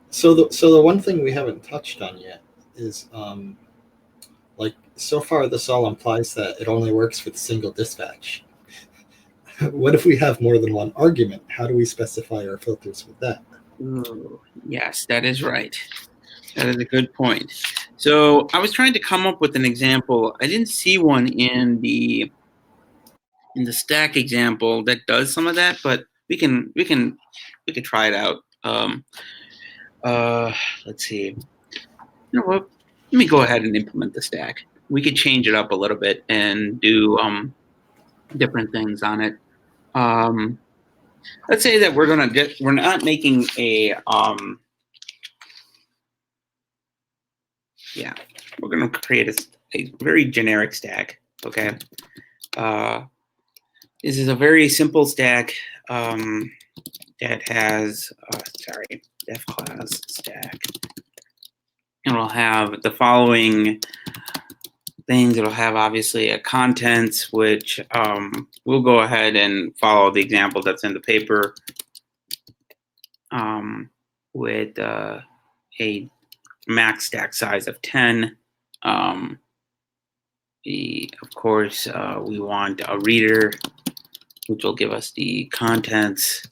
So the one thing we haven't touched on yet is like so far this all implies that it only works with single dispatch. What if we have more than one argument? How do we specify our filters with that? Ooh, yes, that is right. That is a good point. So I was trying to come up with an example. I didn't see one in the stack example that does some of that, but we can try it out. Let's see. You know what? Let me go ahead and implement the stack. We could change it up a little bit and do different things on it. Let's say that we're not making a we're gonna create a very generic stack. Okay. This is a very simple stack. that has, def class stack. And we'll have the following things. It'll have obviously a contents, which we'll go ahead and follow the example that's in the paper with a max stack size of 10. Of course, we want a reader, which will give us the contents.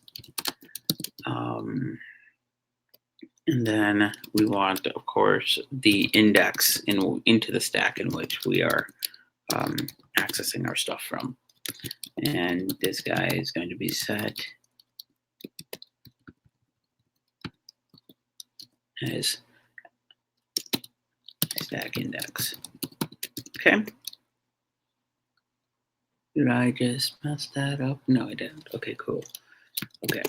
And then we want, of course, the index into the stack in which we are accessing our stuff from. And this guy is going to be set as stack index. Okay. Did I just mess that up? No, I didn't. Okay, cool. Okay.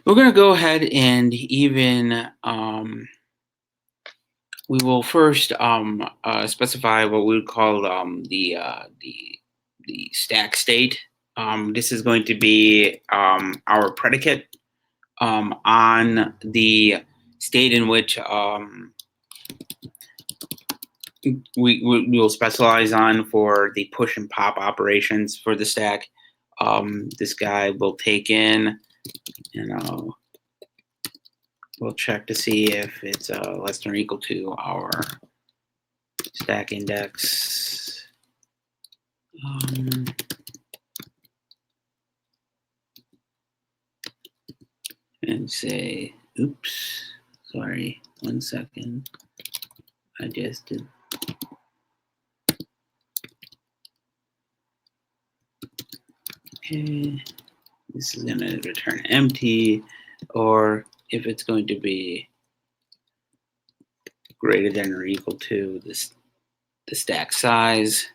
We're going to go ahead and even, we will first specify what we would call the stack state. This is going to be our predicate on the state in which we will specialize on for the push and pop operations for the stack. This guy will take in, we'll check to see if it's less than or equal to our stack index. And say, oops, sorry, 1 second. I just did. Okay, this is going to return empty, or if it's going to be greater than or equal to this, the stack size,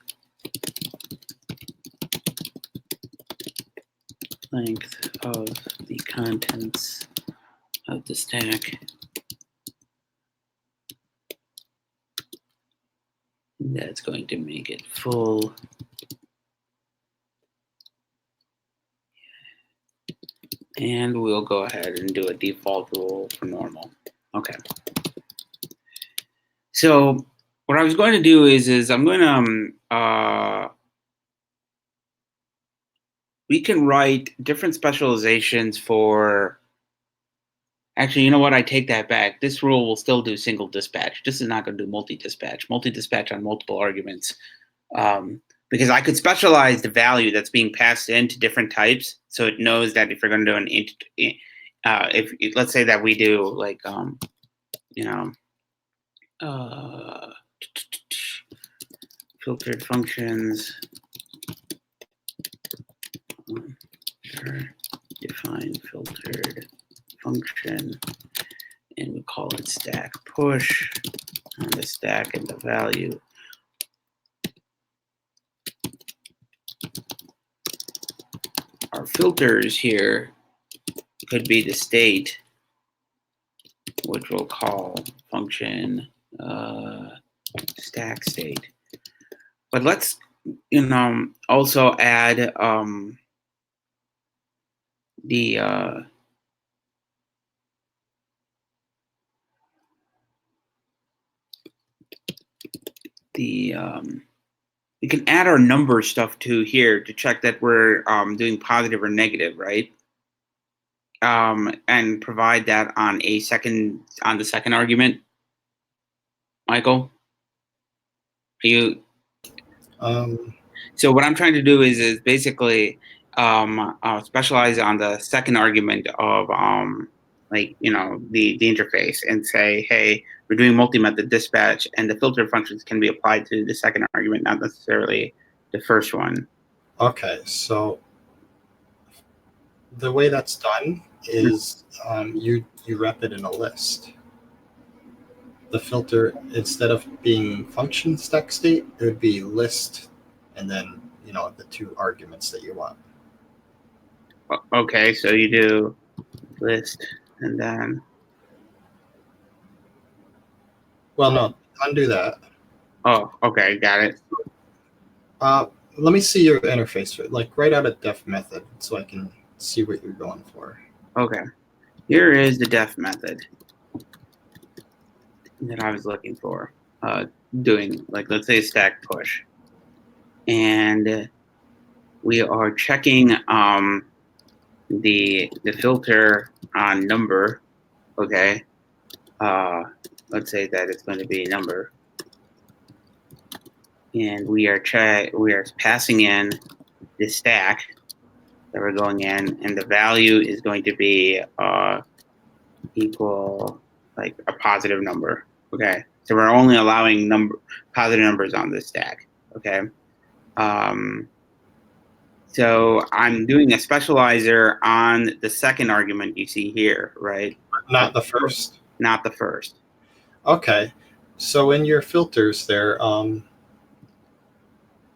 length of the contents of the stack. That's going to make it full. And we'll go ahead and do a default rule for normal. Okay. So what I was going to do is I'm going to, we can write different specializations for, actually, you know what? I take that back. This rule will still do single dispatch. This is not going to do multi-dispatch. Multi-dispatch on multiple arguments. Because I could specialize the value that's being passed into different types, so it knows that if you're going to do an int, if let's say that we do like filtered functions, define filtered function, and we call it stack push on the stack and the value. Our filters here could be the state, which we'll call function stack state. But let's also add we can add our number stuff too here to check that we're doing positive or negative, right? And provide that on the second argument. Michael, are you? So what I'm trying to do is basically specialize on the second argument of the interface and say, hey, we're doing multi-method dispatch, and the filter functions can be applied to the second argument, not necessarily the first one. Okay, so the way that's done is you wrap it in a list. The filter, instead of being function stack state, it would be list, and then the two arguments that you want. Okay, so you do list and then. Well, no, undo that. Oh, okay, got it. Let me see your interface, like right out of def method, so I can see what you're going for. Okay. Here is the def method that I was looking for. Doing, like, let's say a stack push. And we are checking the filter on number. Okay. Let's say that it's going to be a number. And we are passing in the stack that we're going in, and the value is going to be equal, like, a positive number. Okay, so we're only allowing positive numbers on this stack. Okay, so I'm doing a specializer on the second argument you see here, right? Not the first. Not the first. Okay, so in your filters there,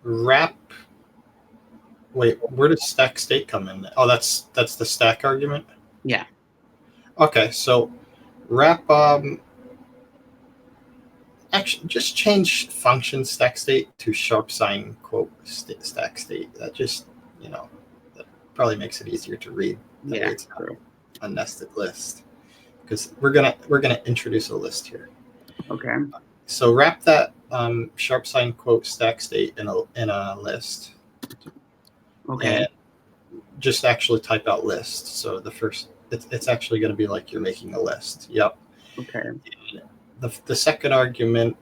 wrap. Wait, where does stack state come in? Oh, that's the stack argument. Yeah. Okay, so wrap. Actually, just change function stack state to sharp sign quote stack state. That just, that probably makes it easier to read. That way it's not a nested list, because we're gonna introduce a list here. Okay. So wrap that sharp sign quote stack state in a list. Okay. And just actually type out list. So the first, it's actually going to be like you're making a list. Yep. Okay. The second argument.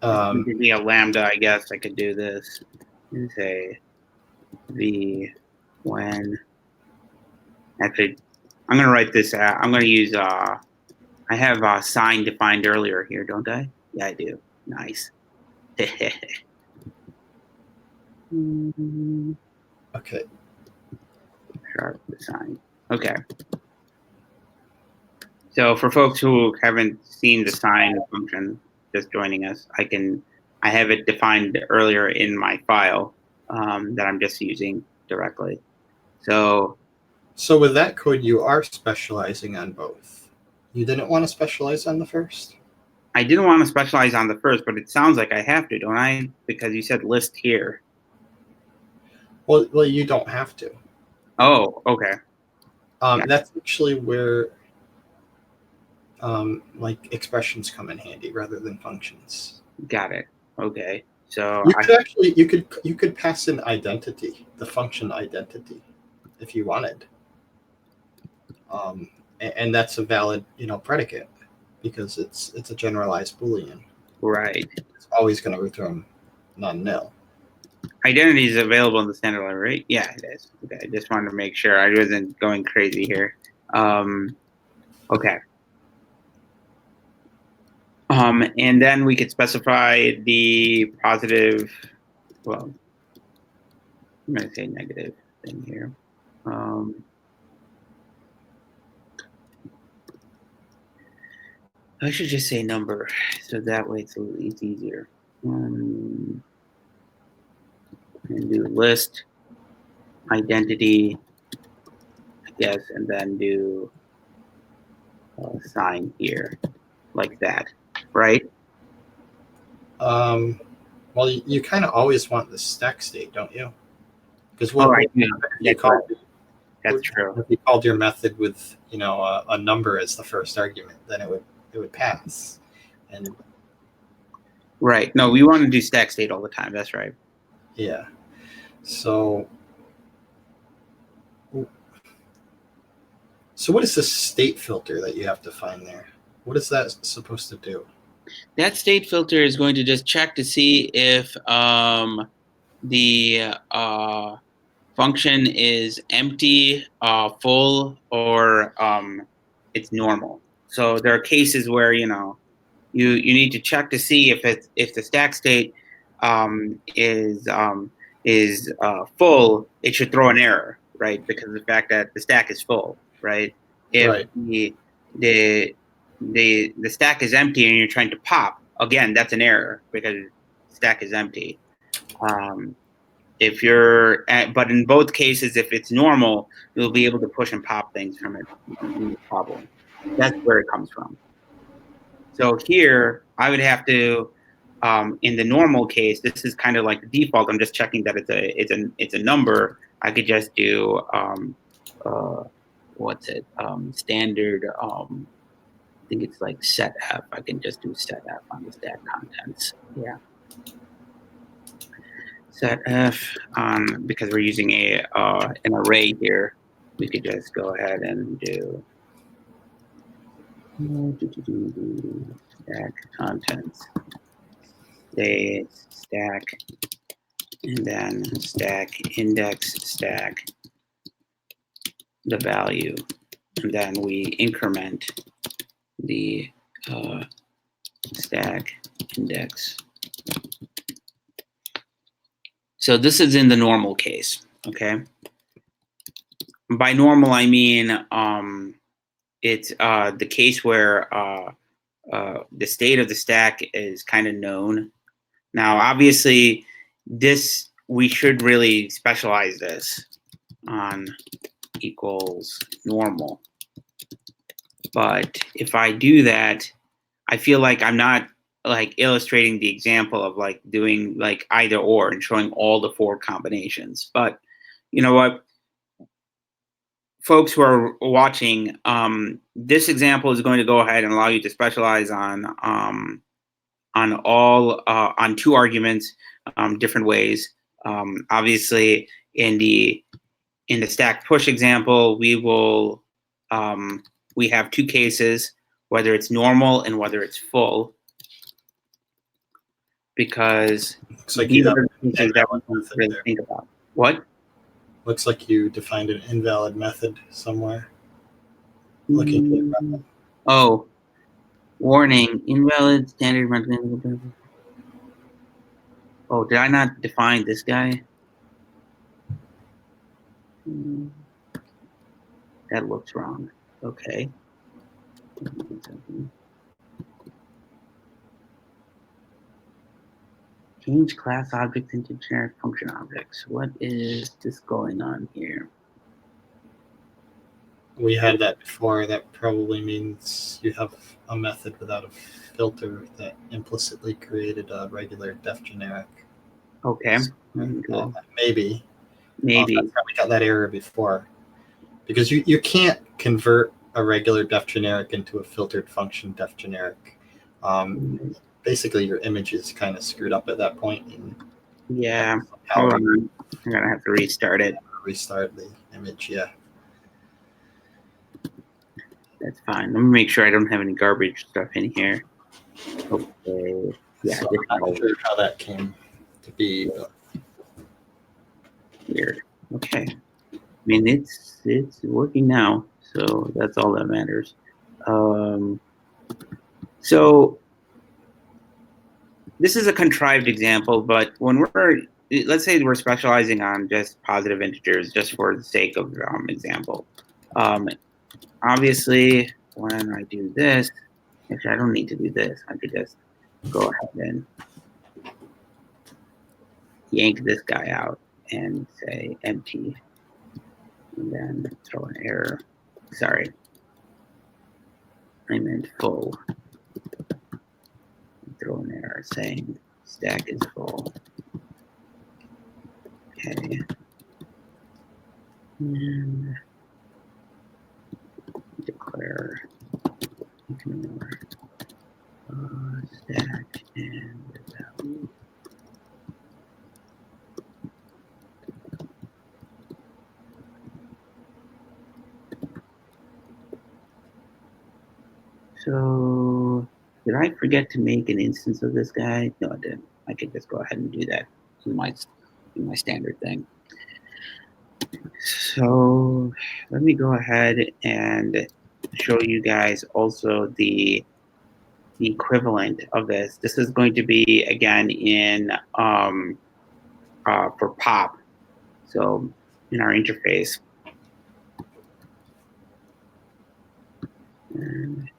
It could be a lambda, I guess. I could do this and say when. Actually, I'm going to write this out. I'm going to use. I have sign defined earlier here, don't I? Yeah, I do. Nice. Okay. Sharp sign. Okay. So for folks who haven't seen the sign function, just joining us, I have it defined earlier in my file that I'm just using directly. So with that code, you are specializing on both. You didn't want to specialize on the first? I didn't want to specialize on the first, but it sounds like I have to, don't I? Because you said list here. Well, you don't have to. Oh, okay. Yeah. That's actually where like expressions come in handy rather than functions. Got it. Okay. So you could pass in identity, the function identity, if you wanted. And that's a valid, predicate, because it's a generalized Boolean. Right. It's always going to return non-nil. Identity is available in the standard library, right? Yeah, it is. Okay, I just wanted to make sure I wasn't going crazy here. Okay. And then we could specify the positive, well, I'm going to say negative thing here. I should just say number, so that way it's easier. And do list, identity, I guess, and then do sign here, like that, right? Well, you kind of always want the stack state, don't you? Because that's true. If you called your method with a number as the first argument, then it would pass. And right. No, we want to do stack state all the time. That's right. Yeah. So what is the state filter that you have to find there? What is that supposed to do? That state filter is going to just check to see if the function is empty, full, or it's normal. So there are cases where you need to check to see if the stack state is full. It should throw an error, right? Because of the fact that the stack is full, right? If the stack is empty and you're trying to pop, again, that's an error because the stack is empty. But in both cases, if it's normal, you'll be able to push and pop things from it. No problem. That's where it comes from. So here, I would have to In the normal case, this is kind of like the default. I'm just checking that it's a number. I could just do what's it? Standard. I think it's like set F. I can just do set F on the stack contents. Yeah. Set F because we're using an array here. We could just go ahead and do stack contents. Say stack, and then stack index stack the value, and then we increment the stack index. So this is in the normal case, okay? By normal, I mean it's the case where the state of the stack is kind of known. Now, obviously, this we should really specialize this on equals normal. But if I do that, I feel like I'm not like illustrating the example of like doing like either or and showing all the 4 combinations. But you know what? Folks who are watching, this example is going to go ahead and allow you to specialize on all on 2 arguments, different ways. Obviously, in the stack push example, we will we have 2 cases, whether it's normal and whether it's full, because Looks like these you are have the things that we don't really there. think about. What? Looks like you defined an invalid method somewhere. Looking at Oh, warning, invalid standard method. Oh, did I not define this guy? That looks wrong. Okay. Change class objects into generic function objects. What is this going on here? we had that before. That probably means you have a method without a filter that implicitly created a regular def generic. Okay. Maybe. Maybe. That's how we got that error before. Because you can't convert a regular def generic into a filtered function def generic. Basically, your image is kind of screwed up at that point. And yeah. Hold on. I'm going to have to restart it. Restart the image, yeah. That's fine. Let me make sure I don't have any garbage stuff in here. Okay. Yeah. So I'm not sure how that came to be. Weird. Okay. I mean, it's working now, so that's all that matters. So this is a contrived example, but when let's say we're specializing on just positive integers, just for the sake of example. Obviously, when I do this, actually, I don't need to do this. I could just go ahead and yank this guy out and say empty, and then throw an error. Sorry, I meant full. Throw an error saying stack is full. Okay. And declare ignore stack and value. So did I forget to make an instance of this guy? No, I didn't. I could just go ahead and do that in my standard thing. So let me go ahead and show you guys also the equivalent of this. This is going to be again in for pop. So in our interface. And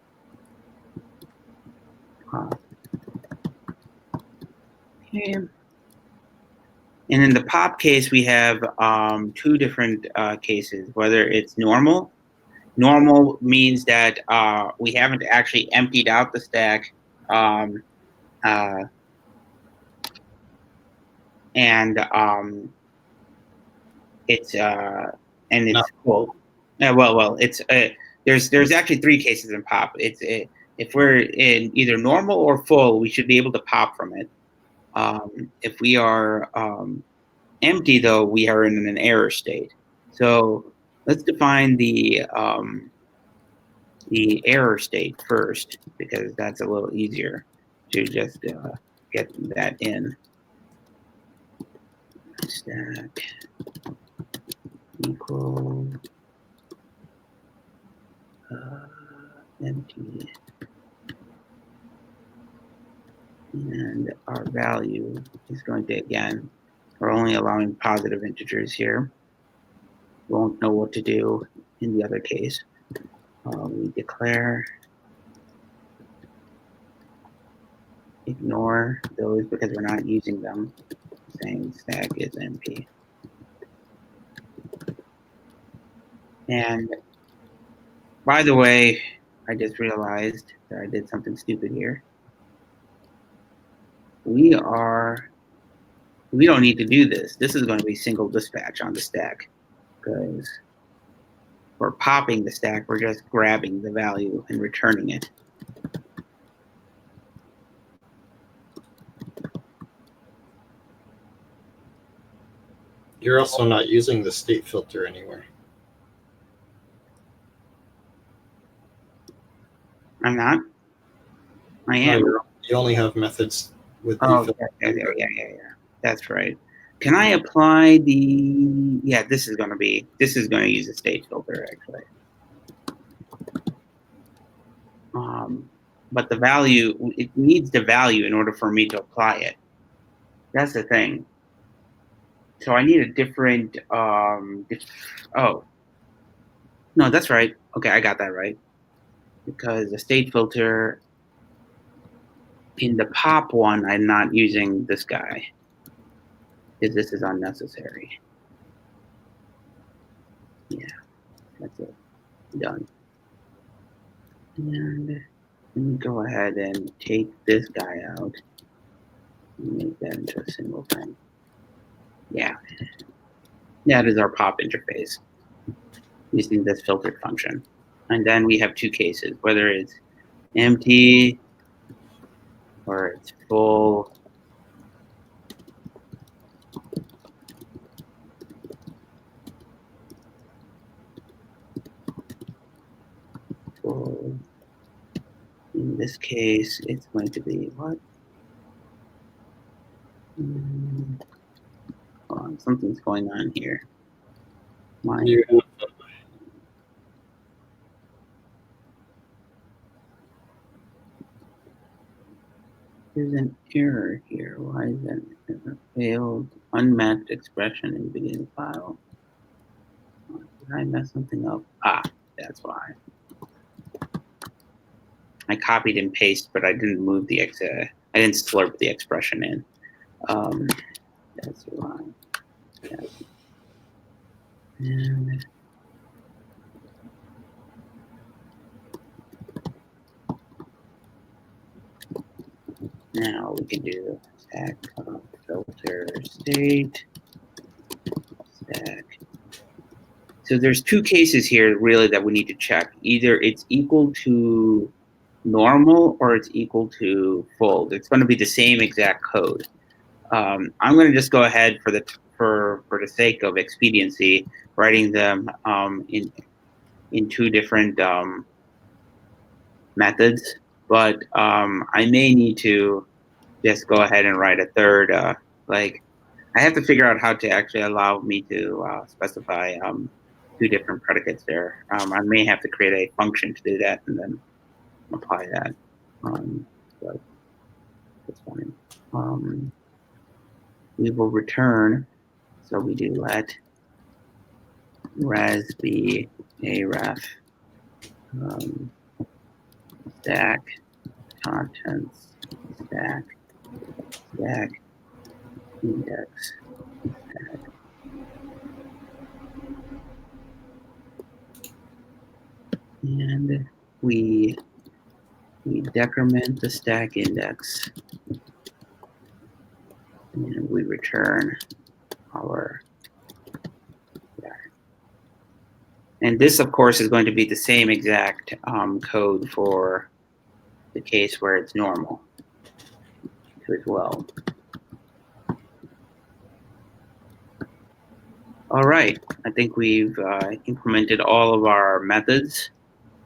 pop. Okay. And in the pop case, we have 2 different cases, whether it's normal. Normal means that we haven't actually emptied out the stack. and it's No. full. Yeah, well, it's there's actually three cases in pop. It's if we're in either normal or full, we should be able to pop from it. If we are empty, though, we are in an error state. So let's define the error state first, because that's a little easier to just get that in. Stack equal empty, and our value is going to, again, we're only allowing positive integers here. Won't know what to do in the other case. We declare ignore those because we're not using them, saying stack is empty. And by the way, I just realized that I did something stupid here. We don't need to do this. This is going to be single dispatch on the stack, because for popping the stack, we're just grabbing the value and returning it. You're also not using the state filter anywhere. I'm not. I am. No, you only have methods with the filter. Yeah. That's right. Can I apply the? Yeah, this is going to use a state filter, actually. But the value, it needs the value in order for me to apply it. That's the thing. So I need a different. Oh, no, that's right. Okay, I got that right. Because the state filter in the pop one, I'm not using this guy, because this is unnecessary. Yeah, that's it. Done. And let me go ahead and take this guy out and make that into a single thing. Yeah. That is our pop interface using this filtered function. And then we have two cases, whether it's empty or it's full. Full. In this case, it's going to be what? Hold on, something's going on here. There's an error here. Why is that? A failed unmatched expression in beginning file. Did I mess something up? That's why. I copied and pasted, but I didn't move the I didn't slurp the expression in. That's why. Yeah. And now we can do stack filter state stack. So there's two cases here really that we need to check. Either it's equal to normal or it's equal to full. It's going to be the same exact code. I'm going to just go ahead for the sake of expediency, writing them in two different methods. But I may need to just go ahead and write a third. Like, I have to figure out how to actually allow me to specify two different predicates there. I may have to create a function to do that and then apply that. But that's fine. We will return. So we do let res be a ref stack contents stack index stack. And we decrement the stack index and we return our stack. And this, of course, is going to be the same exact code for the case where it's normal as well. All right, I think we've implemented all of our methods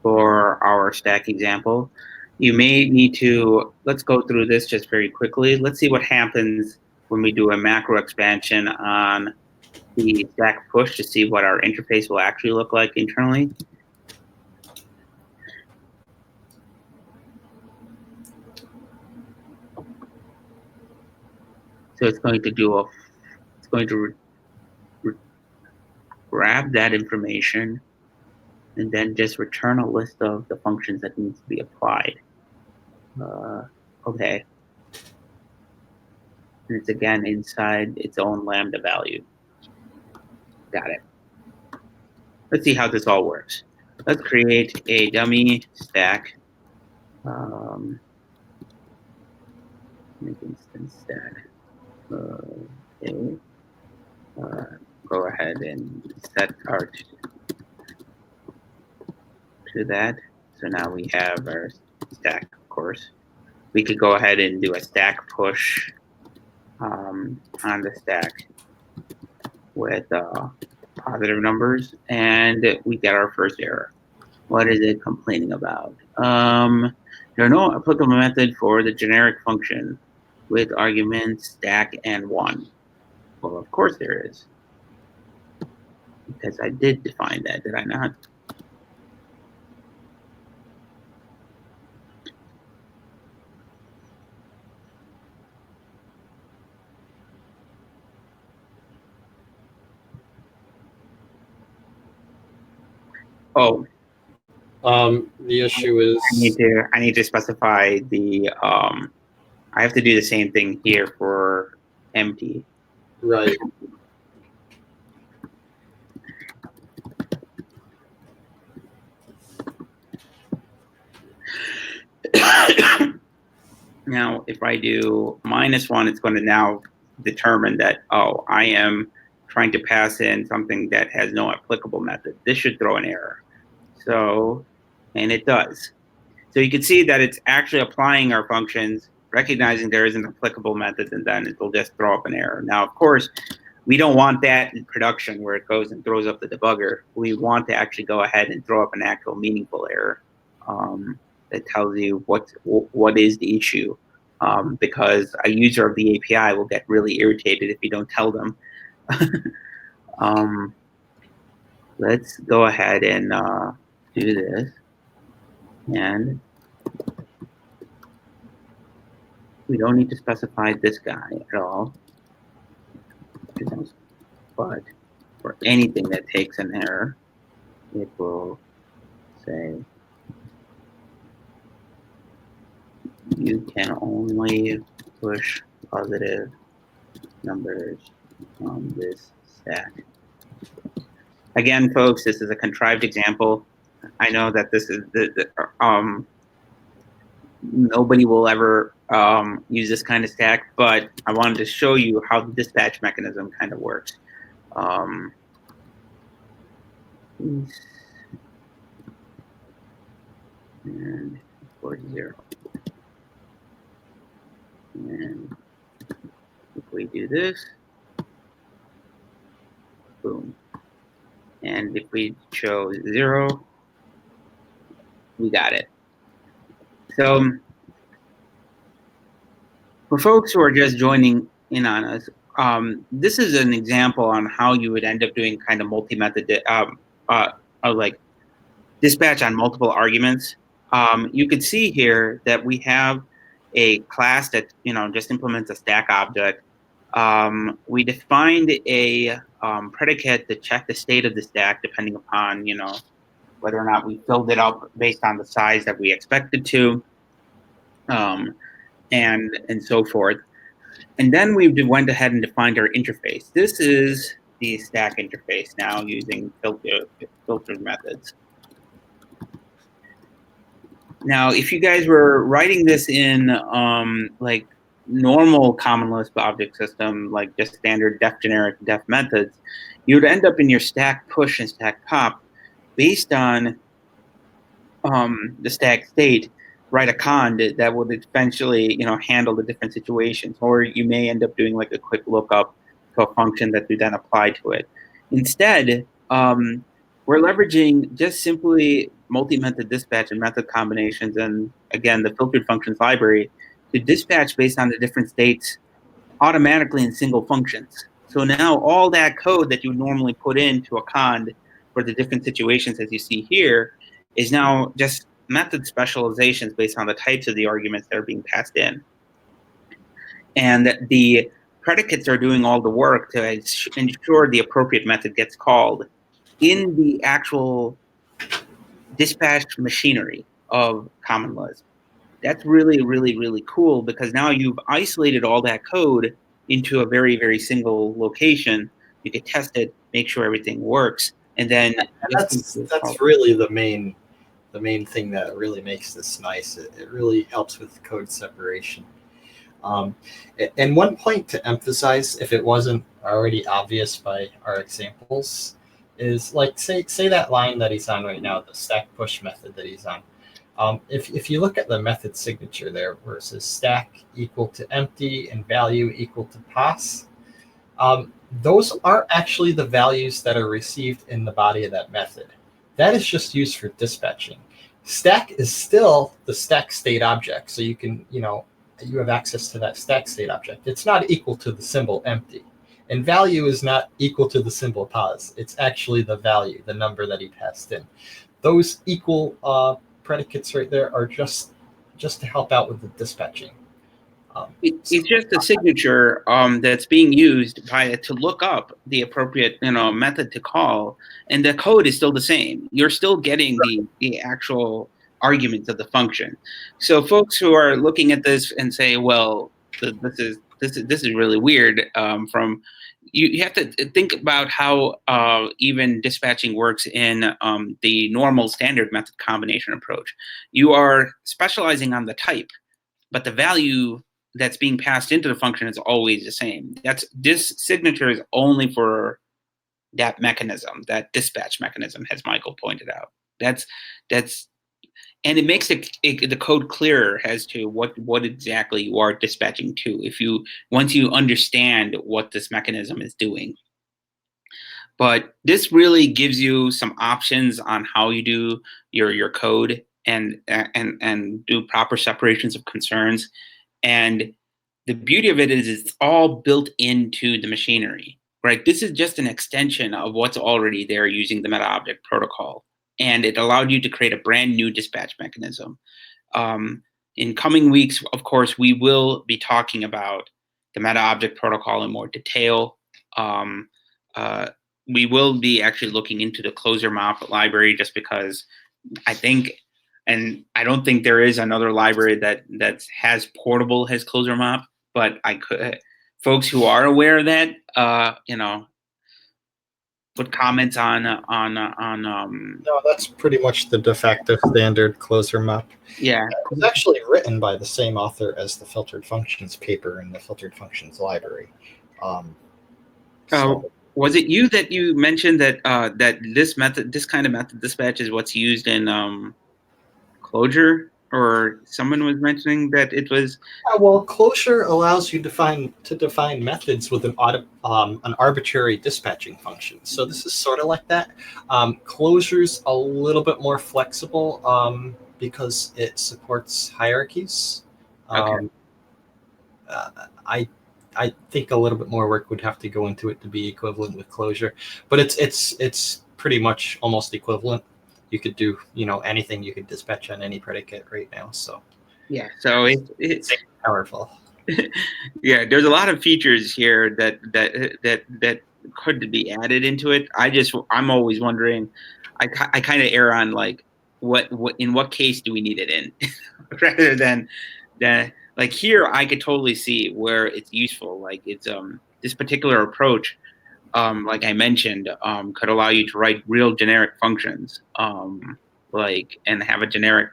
for our stack example. You may need to, let's go through this just very quickly. Let's see what happens when we do a macro expansion on the stack push to see what our interface will actually look like internally. So it's going to do a, it's going to grab that information and then just return a list of the functions that needs to be applied. Okay. And it's again inside its own lambda value. Got it. Let's see how this all works. Let's create a dummy stack. Make instance stack. Okay. Go ahead and set our to that. So now we have our stack, of course. We could go ahead and do a stack push on the stack with positive numbers, and we get our first error. What is it complaining about? There are no applicable method for the generic function with arguments stack and 1. Well, of course there is, because I did define that, did I not? Oh, the issue is I need to specify the I have to do the same thing here for empty. right. Now, if I do -1, it's going to now determine that, oh, I am trying to pass in something that has no applicable method. This should throw an error. So, and it does. So you can see that it's actually applying our functions, recognizing there is an applicable method, and then it'll just throw up an error. Now, of course, we don't want that in production where it goes and throws up the debugger. We want to actually go ahead and throw up an actual meaningful error that tells you what is the issue. Because a user of the API will get really irritated if you don't tell them. Let's go ahead and do this. And we don't need to specify this guy at all. But for anything that takes an error, it will say you can only push positive numbers on this stack. Again, folks, this is a contrived example. I know that this is nobody will ever use this kind of stack, but I wanted to show you how the dispatch mechanism kind of works. And 0. And if we do this, boom. And if we show 0, we got it. So for folks who are just joining in on us, this is an example on how you would end up doing kind of multi-method, like dispatch on multiple arguments. You can see here that we have a class that just implements a stack object. We defined a predicate to check the state of the stack depending upon whether or not we filled it up based on the size that we expected to, and so forth. And then we went ahead and defined our interface. This is the stack interface now using filtered methods. Now, if you guys were writing this in normal common Lisp object system, like just standard def generic def methods, you would end up in your stack push and stack pop based on the stack state, write a cond that would eventually, handle the different situations. Or you may end up doing like a quick lookup to a function that you then apply to it. Instead, we're leveraging just simply multi-method dispatch and method combinations, and again, the filtered functions library to dispatch based on the different states automatically in single functions. So now all that code that you would normally put into a cond for the different situations as you see here is now just method specializations based on the types of the arguments that are being passed in. And the predicates are doing all the work to ensure the appropriate method gets called in the actual dispatch machinery of Common Lisp. That's really, really, really cool because now you've isolated all that code into a very, very single location. You can test it, make sure everything works, and then that's really the main thing that really makes this nice. It really helps with code separation. And one point to emphasize, if it wasn't already obvious by our examples, is like say that line that he's on right now, the stack push method that he's on. If you look at the method signature there, where it says stack equal to empty and value equal to pass, those aren't actually the values that are received in the body of that method. That is just used for dispatching. Stack is still the stack state object, so you can, you have access to that stack state object. It's not equal to the symbol empty. And value is not equal to the symbol pause. It's actually the value, the number that he passed in. Those equal predicates right there are just to help out with the dispatching. It's just a signature that's being used to look up the appropriate method to call, and the code is still the same. You're still getting the actual arguments of the function. So folks who are looking at this and say, well, this is really weird. You have to think about how even dispatching works in the normal standard method combination approach. You are specializing on the type, but the value that's being passed into the function is always the same. This signature is only for that mechanism, that dispatch mechanism, as Michael pointed out. And it makes the code clearer as to what exactly you are dispatching to once you understand what this mechanism is doing. But this really gives you some options on how you do your code and do proper separations of concerns. And the beauty of it is it's all built into the machinery, right? This is just an extension of what's already there using the meta object protocol. And it allowed you to create a brand new dispatch mechanism. In coming weeks, of course, we will be talking about the meta object protocol in more detail. We will be actually looking into the closure map library just because I don't think there is another library that has portable has closure map, but folks who are aware of that, put comments on. No, that's pretty much the de facto standard closure map. Yeah, it was actually written by the same author as the filtered functions paper in the filtered functions library. Was it you that you mentioned that this kind of method dispatch is what's used in Clojure, or someone was mentioning that it was? Well, Clojure allows you to define methods with an arbitrary dispatching function. So this is sort of like that. Clojure's a little bit more flexible because it supports hierarchies. Okay. I think a little bit more work would have to go into it to be equivalent with Clojure, but it's pretty much almost equivalent. You could do anything. You could dispatch on any predicate right now. So yeah, so it's powerful. Yeah, there's a lot of features here that could be added into it. I'm always wondering. I kind of err on like what in what case do we need it in rather than like here I could totally see where it's useful. Like it's this particular approach, like I mentioned, could allow you to write real generic functions, and have a generic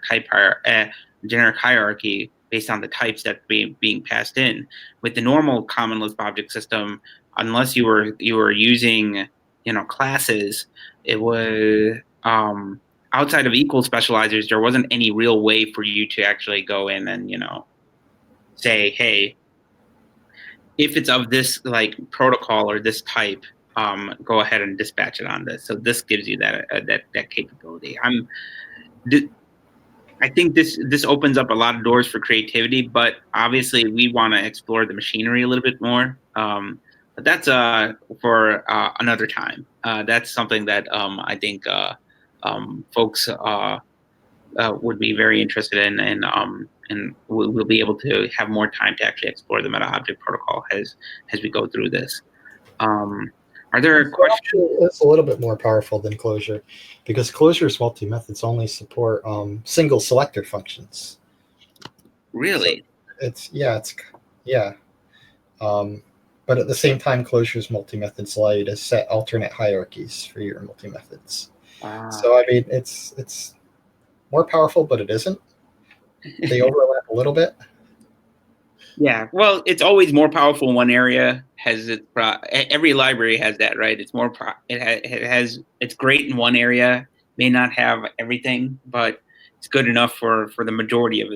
hierarchy based on the types that being passed in. With the normal common Lisp object system, unless you were using classes, it was outside of equal specializers, there wasn't any real way for you to actually go in and say, hey, if it's of this like protocol or this type, go ahead and dispatch it on this. So this gives you that capability. I think this opens up a lot of doors for creativity, but obviously we want to explore the machinery a little bit more. But that's for another time. That's something that I think folks would be very interested in, and we'll be able to have more time to actually explore the meta object protocol as we go through this. Are there questions? It's a little bit more powerful than Clojure, because Clojure's multi-methods only support single selector functions. Really? So but at the same time, Clojure's multi-methods allow you to set alternate hierarchies for your multi-methods. So I mean, it's more powerful, but it isn't. They overlap a little bit. Yeah, well, it's always more powerful in one area. Every library has that, right? It's more it's great in one area, may not have everything, but it's good enough for the majority of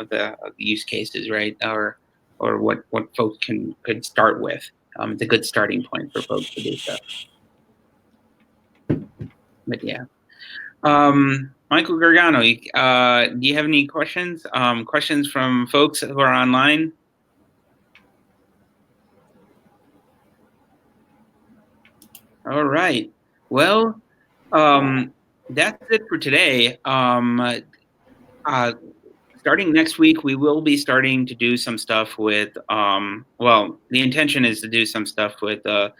the use cases, right? Or what folks could start with. It's a good starting point for folks to do stuff. But yeah. Michael Gargano, do you have any questions? Questions from folks who are online? All right. Well, that's it for today. Starting next week, we will be starting to do some stuff with, well, the intention is to do some stuff with the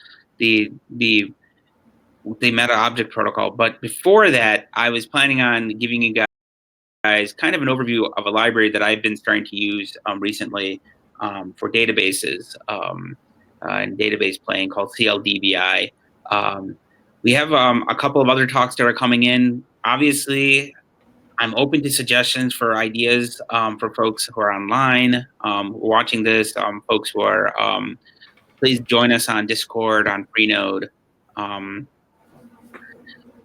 meta object protocol. But before that, I was planning on giving you guys kind of an overview of a library that I've been starting to use recently for databases and database playing called CLDBI. We have a couple of other talks that are coming in. Obviously, I'm open to suggestions for ideas for folks who are online watching this. Folks who are, please join us on Discord, on Freenode.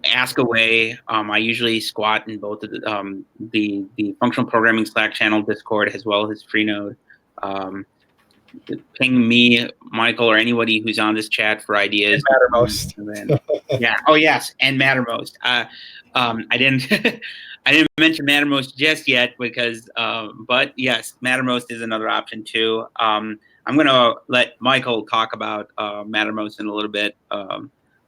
Ask away. I usually squat in both of the functional programming Slack channel Discord as well as Freenode. Ping me, Michael, or anybody who's on this chat for ideas. Mattermost. Yeah. Oh yes, and Mattermost. I didn't I didn't mention Mattermost just yet because, but yes, Mattermost is another option too. I'm gonna let Michael talk about Mattermost in a little bit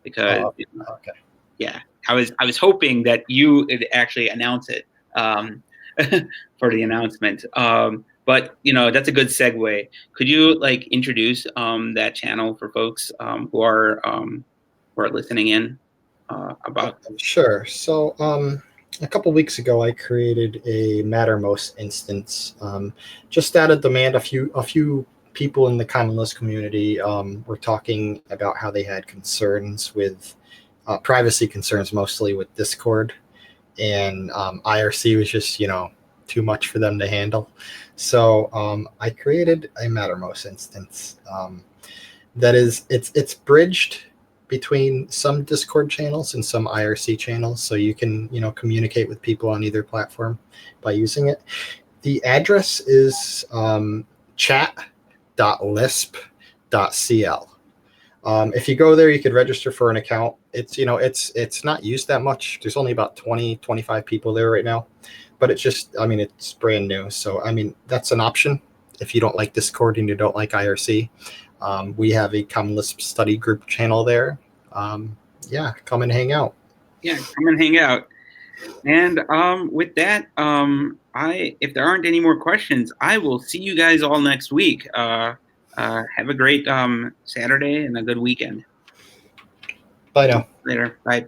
because okay. Yeah, I was hoping that you would actually announce it for the announcement. But that's a good segue. Could you introduce that channel for folks who are listening in about? Sure. So a couple weeks ago, I created a Mattermost instance. Just out of demand, a few people in the Common Lisp community were talking about how they had concerns with privacy concerns, mostly with Discord, and IRC was just too much for them to handle. So I created a Mattermost instance that is it's bridged between some Discord channels and some IRC channels, so you can communicate with people on either platform by using it. The address is chat.lisp.cl. If you go there, you could register for an account. It's not used that much. There's only about 25 people there right now, but it's brand new. So that's an option if you don't like Discord and you don't like IRC. We have a Common Lisp study group channel there. Yeah, come and hang out. Yeah, come and hang out. And with that, if there aren't any more questions, I will see you guys all next week. Have a great Saturday and a good weekend. Bye now. Later. Bye.